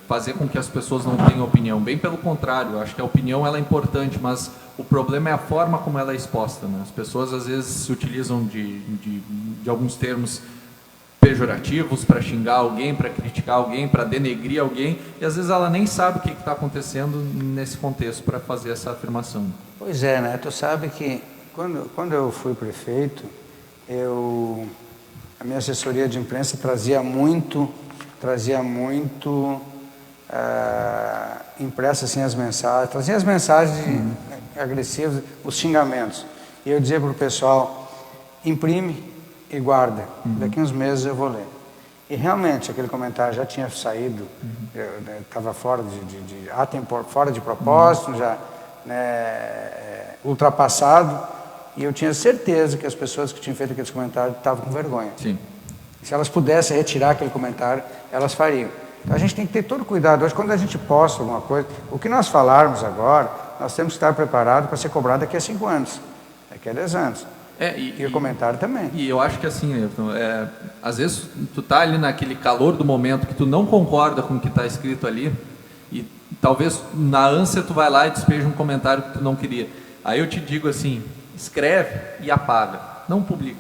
fazer com que as pessoas não tenham opinião, bem pelo contrário, eu acho que a opinião ela é importante, mas o problema é a forma como ela é exposta, né? As pessoas às vezes se utilizam de alguns termos pejorativos para xingar alguém, para criticar alguém, para denegrir alguém, e às vezes ela nem sabe o que está acontecendo nesse contexto para fazer essa afirmação. Pois é, né? Tu sabe que quando eu fui prefeito, a minha assessoria de imprensa trazia muito impressa assim as mensagens, trazia as mensagens agressivas, os xingamentos. E eu dizia para o pessoal, imprime e guarda, daqui uns meses eu vou ler. E realmente aquele comentário já tinha saído, estava fora fora de propósito, já ultrapassado, e eu tinha certeza que as pessoas que tinham feito aqueles comentários estavam com vergonha. Sim. Se elas pudessem retirar aquele comentário, elas fariam. Então a gente tem que ter todo cuidado. Hoje, quando a gente posta alguma coisa, o que nós falarmos agora, nós temos que estar preparados para ser cobrado daqui a 5 anos, daqui a 10 anos. E o comentário também. E eu acho que assim, Ayrton, às vezes tu tá ali naquele calor do momento que tu não concorda com o que está escrito ali e talvez na ânsia tu vai lá e despeja um comentário que tu não queria. Aí eu te digo assim, escreve e apaga, não publica.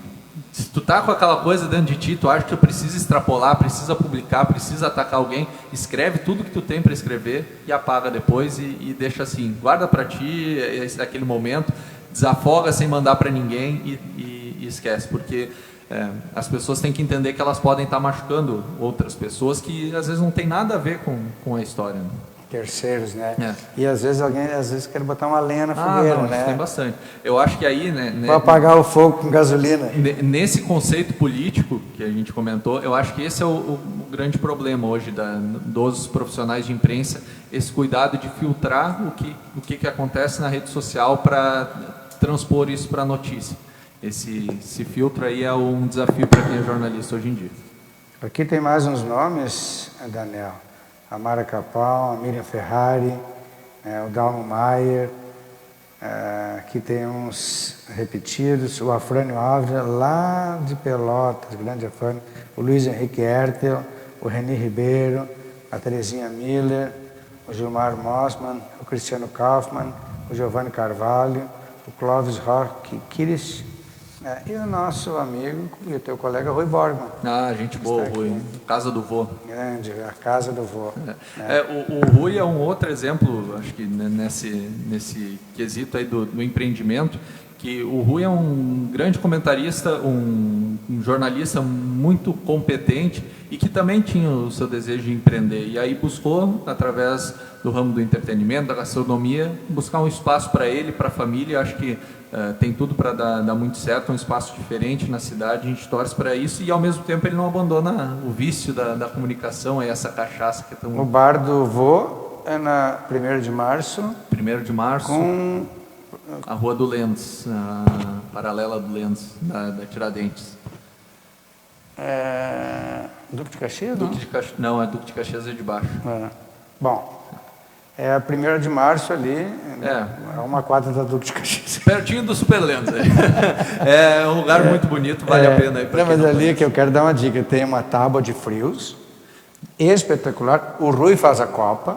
Se tu tá com aquela coisa dentro de ti, tu acha que tu precisa extrapolar, precisa publicar, precisa atacar alguém, escreve tudo que tu tem para escrever e apaga depois e deixa assim, guarda para ti aquele momento. desafoga sem mandar para ninguém e esquece, porque as pessoas têm que entender que elas podem estar machucando outras pessoas que às vezes não tem nada a ver com a história, né? Terceiros, né? E às vezes alguém quer botar uma lenha na fogueira, não, né? Tem bastante. Eu acho que aí, né? Para apagar o fogo com gasolina. Nesse conceito político que a gente comentou, eu acho que esse é o grande problema hoje dos profissionais de imprensa, esse cuidado de filtrar o que acontece na rede social para transpor isso para a notícia. Esse filtro aí é um desafio para quem é jornalista hoje em dia. Aqui tem mais uns nomes, Daniel. A Mara Capão, a Miriam Ferrari, o Dalmo Maier, aqui tem uns repetidos, o Afrânio Ávila, lá de Pelotas, grande Afrânio, o Luiz Henrique Hertel, o Reni Ribeiro, a Terezinha Miller, o Gilmar Mossman, o Cristiano Kaufmann, o Giovanni Carvalho, o Clóvis Roque Kiris, e o nosso amigo e o teu colega Rui Borgman. Gente boa, Rui. Casa do Vô. Grande, a Casa do Vô. O Rui é um outro exemplo, acho que nesse quesito aí do empreendimento, que o Rui é um grande comentarista, um jornalista muito competente e que também tinha o seu desejo de empreender. E aí buscou, através do ramo do entretenimento, da gastronomia, buscar um espaço para ele, para a família. Acho que tem tudo para dar muito certo, um espaço diferente na cidade, a gente torce para isso e ao mesmo tempo ele não abandona o vício da comunicação, essa cachaça que é tão... O Bar do Vô é na 1º de março. 1º de março, com a Rua do Lens, a paralela do Lens, da Tiradentes. Duque de Caxias, não? Não, Duque de Caxias é de baixo. Bom, é a 1º de março ali, é uma quadra da Duque de Caxias. Pertinho do Superlens. É um lugar muito bonito, vale a pena. Mas ali que eu quero dar uma dica, tem uma tábua de frios, espetacular, o Rui faz a copa,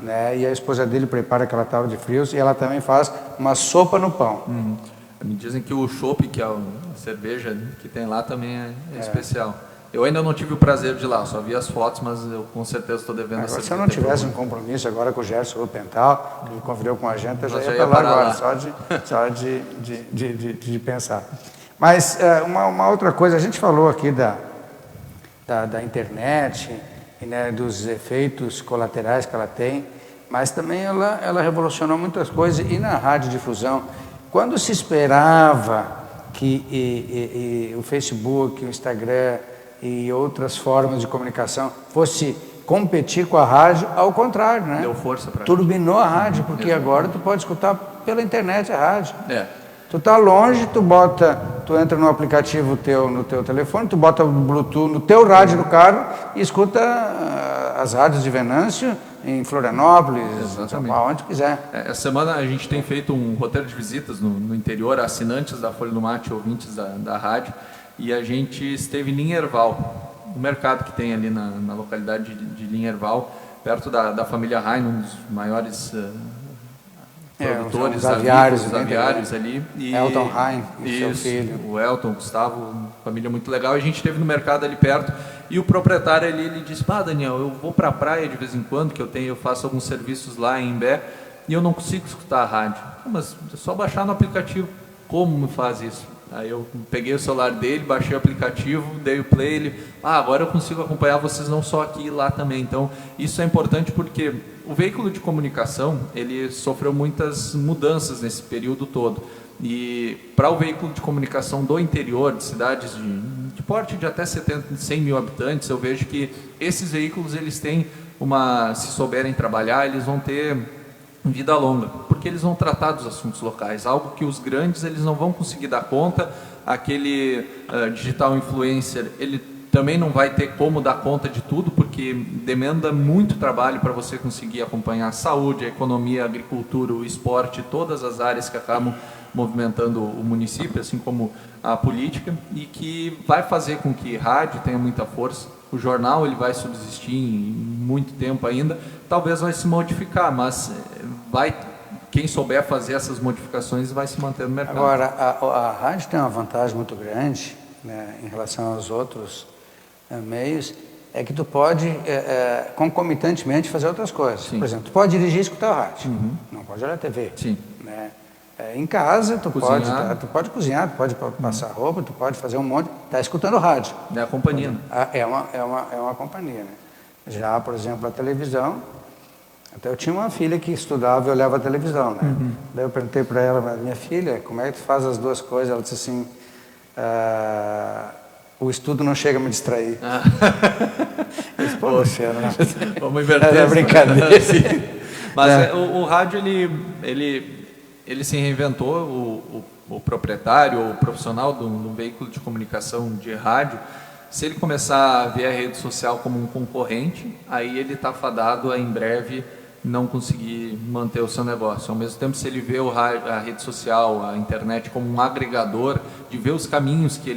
né, e a esposa dele prepara aquela tábua de frios, e ela também faz uma sopa no pão. Me dizem que o chopp, que é a cerveja que tem lá, também é especial. Eu ainda não tive o prazer de ir lá, só vi as fotos, mas eu com certeza estou devendo essa. Se eu não tivesse um compromisso agora com o Gerson Rupental, que me convidou com a gente, eu já ia para lá agora, só de pensar. Mas uma outra coisa, a gente falou aqui da internet, né, dos efeitos colaterais que ela tem, mas também ela revolucionou muitas coisas, e na radiodifusão, quando se esperava que o Facebook, o Instagram e outras formas de comunicação fosse competir com a rádio, ao contrário, né? Deu força para turbinou a rádio, porque agora tu pode escutar pela internet a rádio. Tu tá longe, tu entra no aplicativo no teu telefone, tu bota o Bluetooth no teu rádio do carro e escuta as rádios de Venâncio em Florianópolis, onde quiser. Essa semana a gente tem feito um roteiro de visitas no interior, assinantes da Folha do Mate, ouvintes da rádio, e a gente esteve em Linherval, o mercado que tem ali na localidade de Linherval, perto da família Rain, um dos maiores produtores, os aviários ali. E Elton Rain e seu filho. O Elton, o Gustavo, família muito legal. A gente esteve no mercado ali perto e o proprietário ali, ele disse: Daniel, eu vou para a praia de vez em quando, que eu faço alguns serviços lá em Imbé e eu não consigo escutar a rádio. Mas é só baixar no aplicativo. Como me faz isso? Aí eu peguei o celular dele, baixei o aplicativo, dei o play, ele, agora eu consigo acompanhar vocês não só aqui e lá também. Então, isso é importante porque o veículo de comunicação, ele sofreu muitas mudanças nesse período todo. E para o veículo de comunicação do interior, de cidades de porte de até 100 mil habitantes, eu vejo que esses veículos, eles têm se souberem trabalhar, eles vão ter vida longa, porque eles vão tratar dos assuntos locais, algo que os grandes eles não vão conseguir dar conta. Aquele digital influencer, ele também não vai ter como dar conta de tudo, porque demanda muito trabalho para você conseguir acompanhar a saúde, a economia, a agricultura, o esporte, todas as áreas que acabam movimentando o município, assim como a política, e que vai fazer com que rádio tenha muita força. O jornal ele vai subsistir em muito tempo ainda, talvez vai se modificar, mas quem souber fazer essas modificações vai se manter no mercado. Agora, a rádio tem uma vantagem muito grande, né, em relação aos outros meios, é que tu pode concomitantemente fazer outras coisas. Sim. Por exemplo, tu pode dirigir e escutar a rádio, não pode olhar a TV. Sim. Né? Em casa, tu Cozinhar. pode cozinhar, tu pode passar roupa, tu pode fazer um monte, tá escutando rádio. É a companhia. É uma companhia, né? Já, por exemplo, a televisão, até eu tinha uma filha que estudava e olhava a televisão, né? Daí eu perguntei para ela, mas minha filha, como é que tu faz as duas coisas? Ela disse assim, o estudo não chega a me distrair. Eu disse, pô, Luciano, né? Vamos inverter. É brincadeira. Mas o rádio, ele se reinventou, o proprietário ou o profissional de um veículo de comunicação de rádio. Se ele começar a ver a rede social como um concorrente, aí ele está fadado a, em breve, não conseguir manter o seu negócio. Ao mesmo tempo, se ele vê a rede social, a internet como um agregador, de ver os caminhos que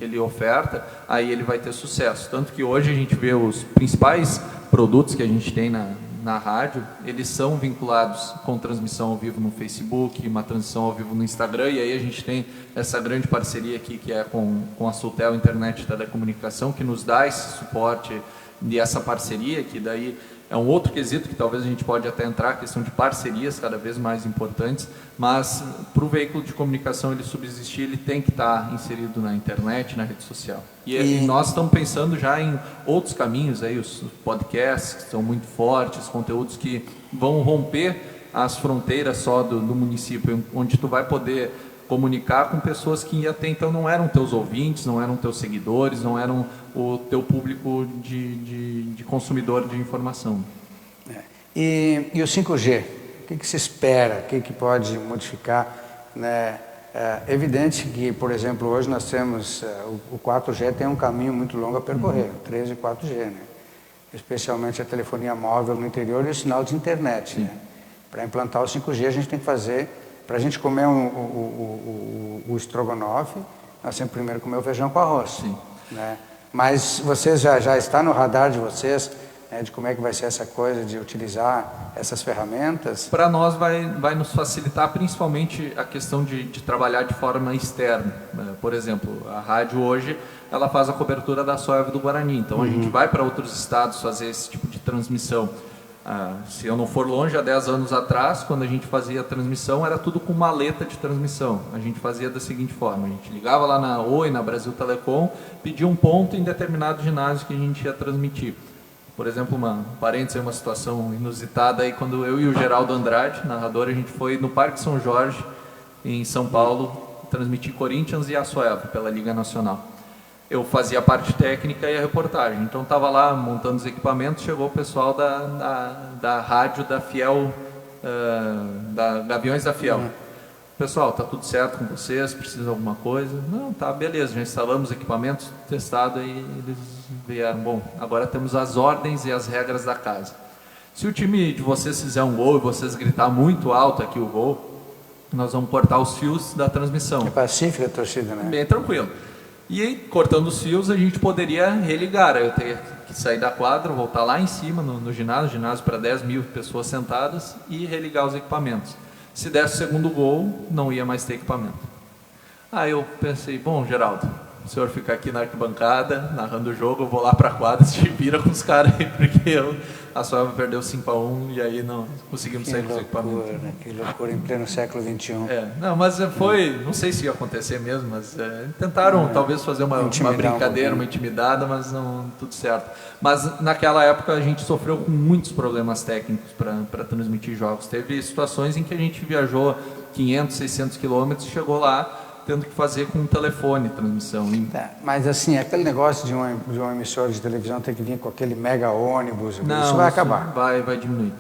ele oferta, aí ele vai ter sucesso. Tanto que hoje a gente vê os principais produtos que a gente tem na rádio, eles são vinculados com transmissão ao vivo no Facebook, uma transmissão ao vivo no Instagram, e aí a gente tem essa grande parceria aqui que é com a Sultel Internet e Telecomunicação, que nos dá esse suporte e essa parceria, que daí é um outro quesito que talvez a gente pode até entrar, a questão de parcerias cada vez mais importantes, mas para o veículo de comunicação ele subsistir, ele tem que estar inserido na internet, na rede social. E nós estamos pensando já em outros caminhos, aí, os podcasts que são muito fortes, conteúdos que vão romper as fronteiras só do município, onde tu vai poder comunicar com pessoas que até então não eram teus ouvintes, não eram teus seguidores, não eram o teu público de consumidor de informação. E o 5G? O que se espera? O que pode modificar? Né? É evidente que, por exemplo, hoje nós temos, o 4G tem um caminho muito longo a percorrer, 3 e 4G, né? Especialmente a telefonia móvel no interior e o sinal de internet. Né? Para implantar o 5G a gente tem que fazer, para a gente comer o estrogonofe, nós temos primeiro comer o feijão com arroz. Sim. Né? Mas vocês já está no radar de vocês, né, de como é que vai ser essa coisa de utilizar essas ferramentas? Para nós vai nos facilitar principalmente a questão de trabalhar de forma externa. Por exemplo, a rádio hoje ela faz a cobertura da Soeva do Guarani, então a gente vai para outros estados fazer esse tipo de transmissão. Se eu não for longe, há 10 anos atrás, quando a gente fazia a transmissão, era tudo com maleta de transmissão. A gente fazia da seguinte forma, a gente ligava lá na Oi, na Brasil Telecom, pedia um ponto em determinado ginásio que a gente ia transmitir. Por exemplo, uma situação inusitada, aí, quando eu e o Geraldo Andrade, narrador, a gente foi no Parque São Jorge, em São Paulo, transmitir Corinthians e Açoeva pela Liga Nacional. Eu fazia a parte técnica e a reportagem, então estava lá montando os equipamentos, chegou o pessoal da rádio da Fiel, da Gaviões da Fiel. Pessoal, tá tudo certo com vocês? Precisa de alguma coisa? Não, tá, beleza, já instalamos os equipamentos, testado, e eles vieram, bom, agora temos as ordens e as regras da casa. Se o time de vocês fizer um gol e vocês gritar muito alto aqui o gol, nós vamos cortar os fios da transmissão. É pacífica a torcida, né? Bem tranquilo. E aí, cortando os fios, a gente poderia religar. Eu teria que sair da quadra, voltar lá em cima no ginásio para 10 mil pessoas sentadas e religar os equipamentos. Se desse o segundo gol, não ia mais ter equipamento. Aí eu pensei, bom, Geraldo, o senhor fica aqui na arquibancada, narrando o jogo, eu vou lá para a quadra, se vira com os caras aí, porque a Soeva perdeu 5-1 e aí não conseguimos sair com os equipamentos. Que loucura, em pleno século XXI. Não, mas não sei se ia acontecer mesmo, mas tentaram talvez fazer uma brincadeira, uma intimidada, mas não tudo certo. Mas naquela época a gente sofreu com muitos problemas técnicos para transmitir jogos. Teve situações em que a gente viajou 500, 600 quilômetros e chegou lá tendo que fazer com um telefone transmissão. Mas assim, aquele negócio de uma emissora de televisão ter que vir com aquele mega ônibus, não, isso vai acabar. Vai diminuir.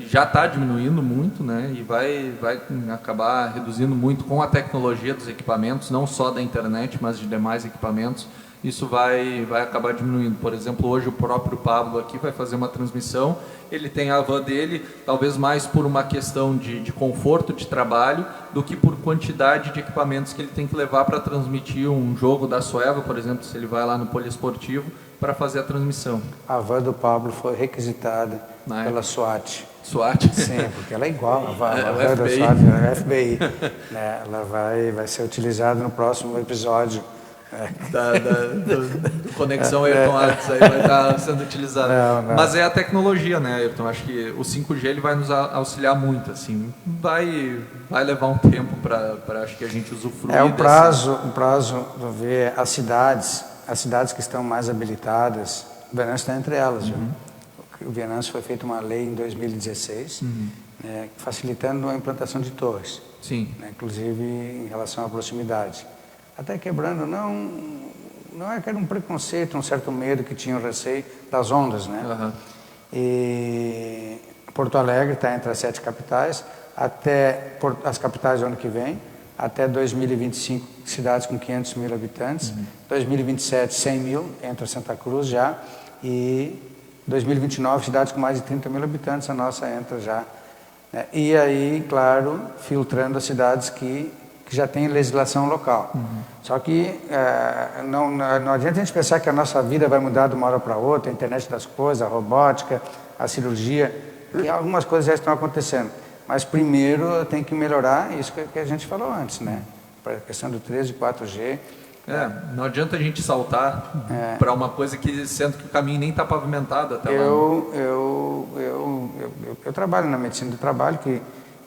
Já está diminuindo muito, né? E vai acabar reduzindo muito com a tecnologia dos equipamentos, não só da internet, mas de demais equipamentos. Isso vai acabar diminuindo. Por exemplo, hoje o próprio Pablo aqui vai fazer uma transmissão, ele tem a van dele, talvez mais por uma questão de conforto de trabalho do que por quantidade de equipamentos que ele tem que levar para transmitir um jogo da Soeva, por exemplo, se ele vai lá no poliesportivo, para fazer a transmissão. A van do Pablo foi requisitada pela SWAT. SWAT? Sim, porque ela é igual, a van da FBI. SWAT, a FBI. Né? Ela vai ser utilizada no próximo episódio do Conexão Ayrton Artes aí vai estar sendo utilizada. Não. Mas é a tecnologia, né, Ayrton? Acho que o 5G ele vai nos auxiliar muito, assim. Vai levar um tempo para acho que a gente usufruir. Um prazo, vou ver, as cidades que estão mais habilitadas, o Venâncio está entre elas, viu? O Venâncio foi feita uma lei em 2016, né, facilitando a implantação de torres. Sim. Né, inclusive em relação à proximidade. Até quebrando, não é que era um preconceito, um certo medo que tinha o receio das ondas, né? E Porto Alegre está entre as 7 capitais, até as capitais do ano que vem, até 2025, cidades com 500 mil habitantes, 2027, 100 mil, entra Santa Cruz já, e 2029, cidades com mais de 30 mil habitantes, a nossa entra já. Né? E aí, claro, filtrando as cidades que já têm legislação local. Só que não adianta a gente pensar que a nossa vida vai mudar de uma hora para outra, a internet das coisas, a robótica, a cirurgia, e algumas coisas já estão acontecendo. Mas primeiro tem que melhorar isso que a gente falou antes, né? Para a questão do 3G e 4G. Não adianta a gente saltar para uma coisa que, sendo que o caminho nem está pavimentado até lá. Eu trabalho na medicina do trabalho,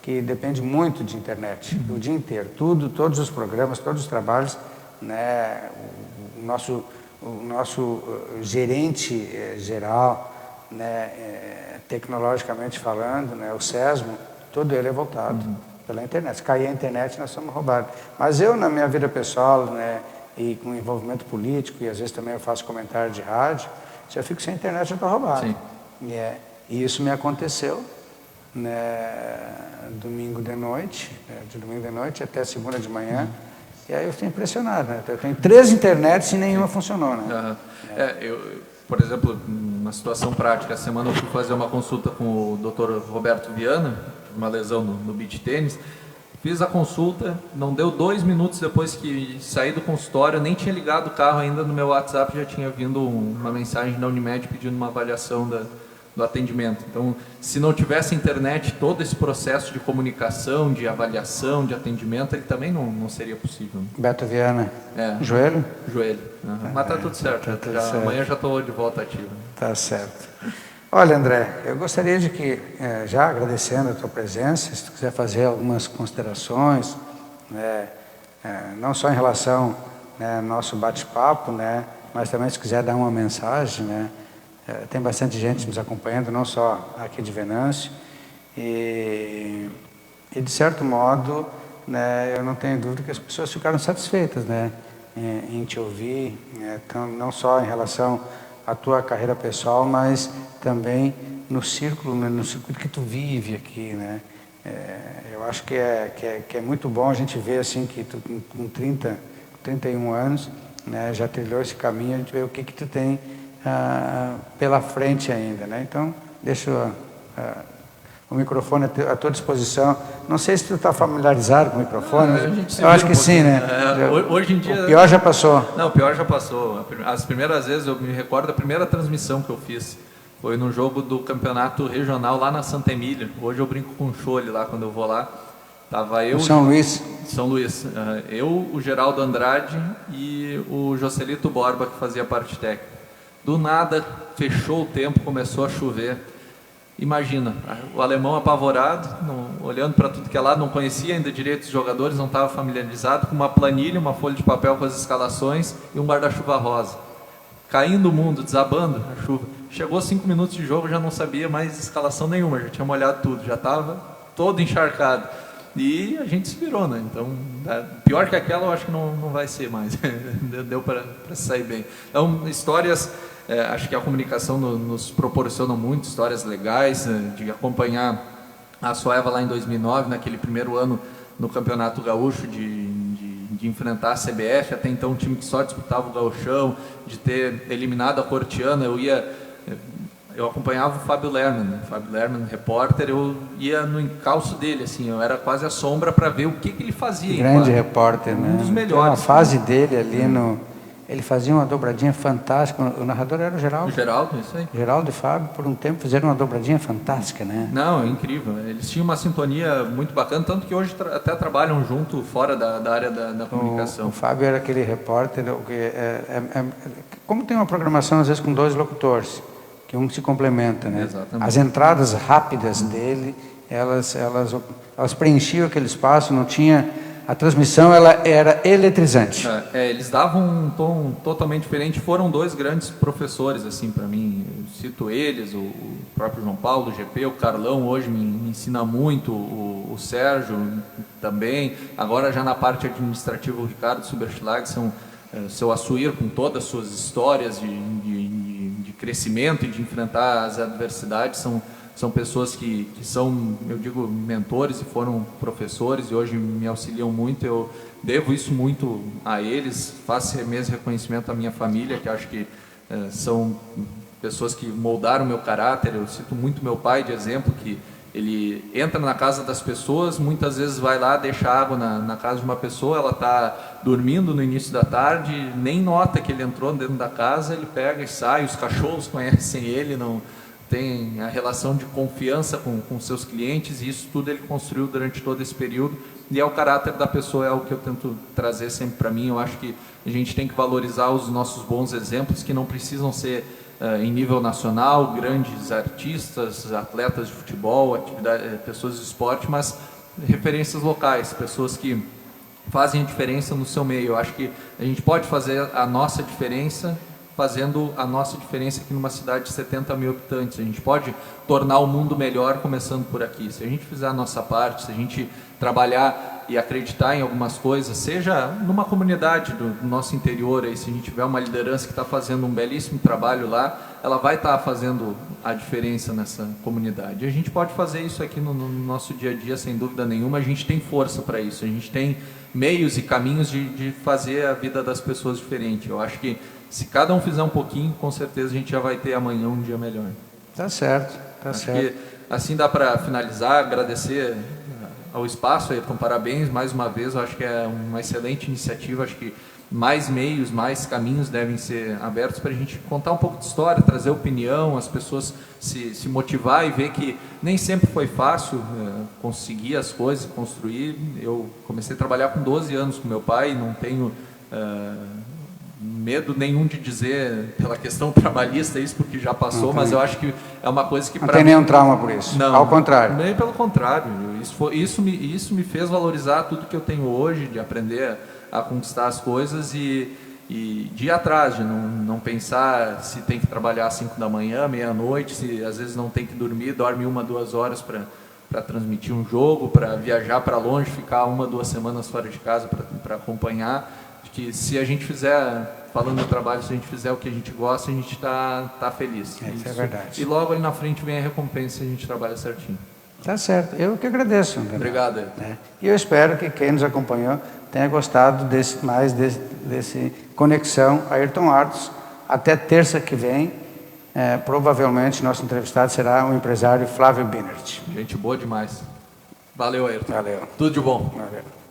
que depende muito de internet, o dia inteiro, todos os programas, todos os trabalhos, né? O nosso gerente geral, né? Tecnologicamente falando, né? O SESMO, todo ele é voltado pela internet. Se cair a internet, nós somos roubados. Mas eu, na minha vida pessoal, né? E com envolvimento político, e às vezes também eu faço comentário de rádio, se eu fico sem internet, eu estou roubado. Sim. E isso me aconteceu, né, domingo de noite até segunda de manhã, e aí eu fiquei impressionado, né? Eu tenho 3 internets e nenhuma funcionou, né? Por exemplo, uma situação prática, essa semana eu fui fazer uma consulta com o Dr. Roberto Viana, uma lesão no beach tênis. Fiz a consulta, não deu 2 minutos depois que saí do consultório, eu nem tinha ligado o carro ainda, no meu WhatsApp já tinha vindo uma mensagem da Unimed pedindo uma avaliação do atendimento. Então, se não tivesse internet, todo esse processo de comunicação, de avaliação, de atendimento, ele também não seria possível. Beto Viana, joelho? Joelho. Mas está tudo certo, certo. Amanhã já estou de volta ativo. Tá certo. Olha, André, eu gostaria de que, já agradecendo a tua presença, se tu quiser fazer algumas considerações, né, não só em relação, né, ao nosso bate-papo, né, mas também se quiser dar uma mensagem, né, tem bastante gente nos acompanhando, não só aqui de Venâncio, e de certo modo, né, eu não tenho dúvida que as pessoas ficaram satisfeitas, né, em te ouvir, então, não só em relação à tua carreira pessoal, mas também no círculo, né, no circuito que tu vive aqui, né? Eu acho que é muito bom a gente ver assim que tu com 31 anos, né, já trilhou esse caminho, a gente vê o que tu tem pela frente ainda, né? Então, deixo o microfone à tua disposição. Não sei se tu está familiarizado com o microfone. Eu acho que sim, né? Hoje em dia... O pior já passou. Não, o pior já passou. As primeiras vezes, eu me recordo da primeira transmissão que eu fiz. Foi num jogo do campeonato regional lá na Santa Emília. Hoje eu brinco com o Chole lá, quando eu vou lá. Tava eu... São Luís. São Luís. Eu, o Geraldo Andrade e o Joselito Borba, que fazia parte técnica. Do nada, fechou o tempo, começou a chover. Imagina, o alemão apavorado, olhando para tudo que é lá, não conhecia ainda direito os jogadores, não estava familiarizado, com uma planilha, uma folha de papel com as escalações e um guarda-chuva rosa. Caindo o mundo, desabando a chuva. Chegou 5 minutos de jogo, já não sabia mais escalação nenhuma, já tinha molhado tudo, já estava todo encharcado. E a gente se virou, né? Então, pior que aquela, eu acho que não vai ser mais. Deu para sair bem. Então, histórias... acho que a comunicação nos proporciona muito, histórias legais, de acompanhar a Soeva lá em 2009, naquele primeiro ano no Campeonato Gaúcho, de enfrentar a CBF, até então um time que só disputava o gauchão, de ter eliminado a Cortiana. Eu acompanhava o Fábio Lerman, repórter, eu ia no encalço dele, assim, eu era quase a sombra para ver o que ele fazia. Grande repórter, né? Um dos melhores. Tem uma fase dele ali ele fazia uma dobradinha fantástica. O narrador era o Geraldo. O Geraldo, isso aí. Geraldo e Fábio, por um tempo, fizeram uma dobradinha fantástica, né? Não, é incrível. Eles tinham uma sintonia muito bacana, tanto que hoje até trabalham junto fora da área da comunicação. O Fábio era aquele repórter, como tem uma programação, às vezes, com 2 locutores, que um se complementa, né? Exatamente. As entradas rápidas dele, elas preenchiam aquele espaço, não tinha... A transmissão ela era eletrizante. Eles davam um tom totalmente diferente. Foram 2 grandes professores assim para mim. Eu cito eles, o próprio João Paulo, o GP, o Carlão hoje me ensina muito, o Sérgio também. Agora já na parte administrativa o Ricardo Suberschlag, seu Assuir com todas as suas histórias de crescimento e de enfrentar as adversidades são pessoas que são, eu digo, mentores e foram professores e hoje me auxiliam muito. Eu devo isso muito a eles, faço mesmo reconhecimento à minha família, que acho que são pessoas que moldaram meu caráter. Eu cito muito meu pai de exemplo, que ele entra na casa das pessoas, muitas vezes vai lá, deixa água na casa de uma pessoa, ela está dormindo no início da tarde, nem nota que ele entrou dentro da casa, ele pega e sai, os cachorros conhecem ele, não... tem a relação de confiança com seus clientes, e isso tudo ele construiu durante todo esse período, e é o caráter da pessoa, é o que eu tento trazer sempre para mim. Eu acho que a gente tem que valorizar os nossos bons exemplos, que não precisam ser em nível nacional, grandes artistas, atletas de futebol, pessoas de esporte, mas referências locais, pessoas que fazem a diferença no seu meio. Eu acho que a gente pode fazer a nossa diferença fazendo a nossa diferença aqui numa cidade de 70 mil habitantes. A gente pode tornar o mundo melhor começando por aqui. Se a gente fizer a nossa parte, se a gente trabalhar e acreditar em algumas coisas, seja numa comunidade do nosso interior, aí, se a gente tiver uma liderança que está fazendo um belíssimo trabalho lá, ela vai estar fazendo a diferença nessa comunidade. E a gente pode fazer isso aqui no nosso dia a dia, sem dúvida nenhuma. A gente tem força para isso, a gente tem meios e caminhos de fazer a vida das pessoas diferente. Eu acho que se cada um fizer um pouquinho, com certeza a gente já vai ter amanhã um dia melhor. Tá certo, tá acho certo. Que, assim dá para finalizar, agradecer ao espaço, Ayrton, parabéns mais uma vez. Eu acho que é uma excelente iniciativa. Acho que mais meios, mais caminhos devem ser abertos para a gente contar um pouco de história, trazer opinião, as pessoas se motivar e ver que nem sempre foi fácil conseguir as coisas, construir. Eu comecei a trabalhar com 12 anos com meu pai, não tenho medo nenhum de dizer pela questão trabalhista isso, porque já passou, mas eu acho que é uma coisa que... Não tem nenhum trauma por isso, não, ao contrário. Nem pelo contrário, isso me fez valorizar tudo que eu tenho hoje, de aprender a conquistar as coisas e de ir atrás, de não pensar se tem que trabalhar às 5 da manhã, meia-noite, se às vezes não tem que dormir, dorme 1, 2 horas para transmitir um jogo, para viajar para longe, ficar 1, 2 semanas fora de casa para acompanhar. Que se a gente fizer, falando do trabalho, se a gente fizer o que a gente gosta, a gente tá feliz. Isso é verdade. E logo ali na frente vem a recompensa se a gente trabalha certinho. Tá certo, eu que agradeço. Obrigado. E eu espero que quem nos acompanhou tenha gostado desse Conexão Ayrton Artos. Até terça que vem, provavelmente nosso entrevistado será o empresário Flávio Binert. Gente boa demais. Valeu, Ayrton. Valeu. Tudo de bom. Valeu.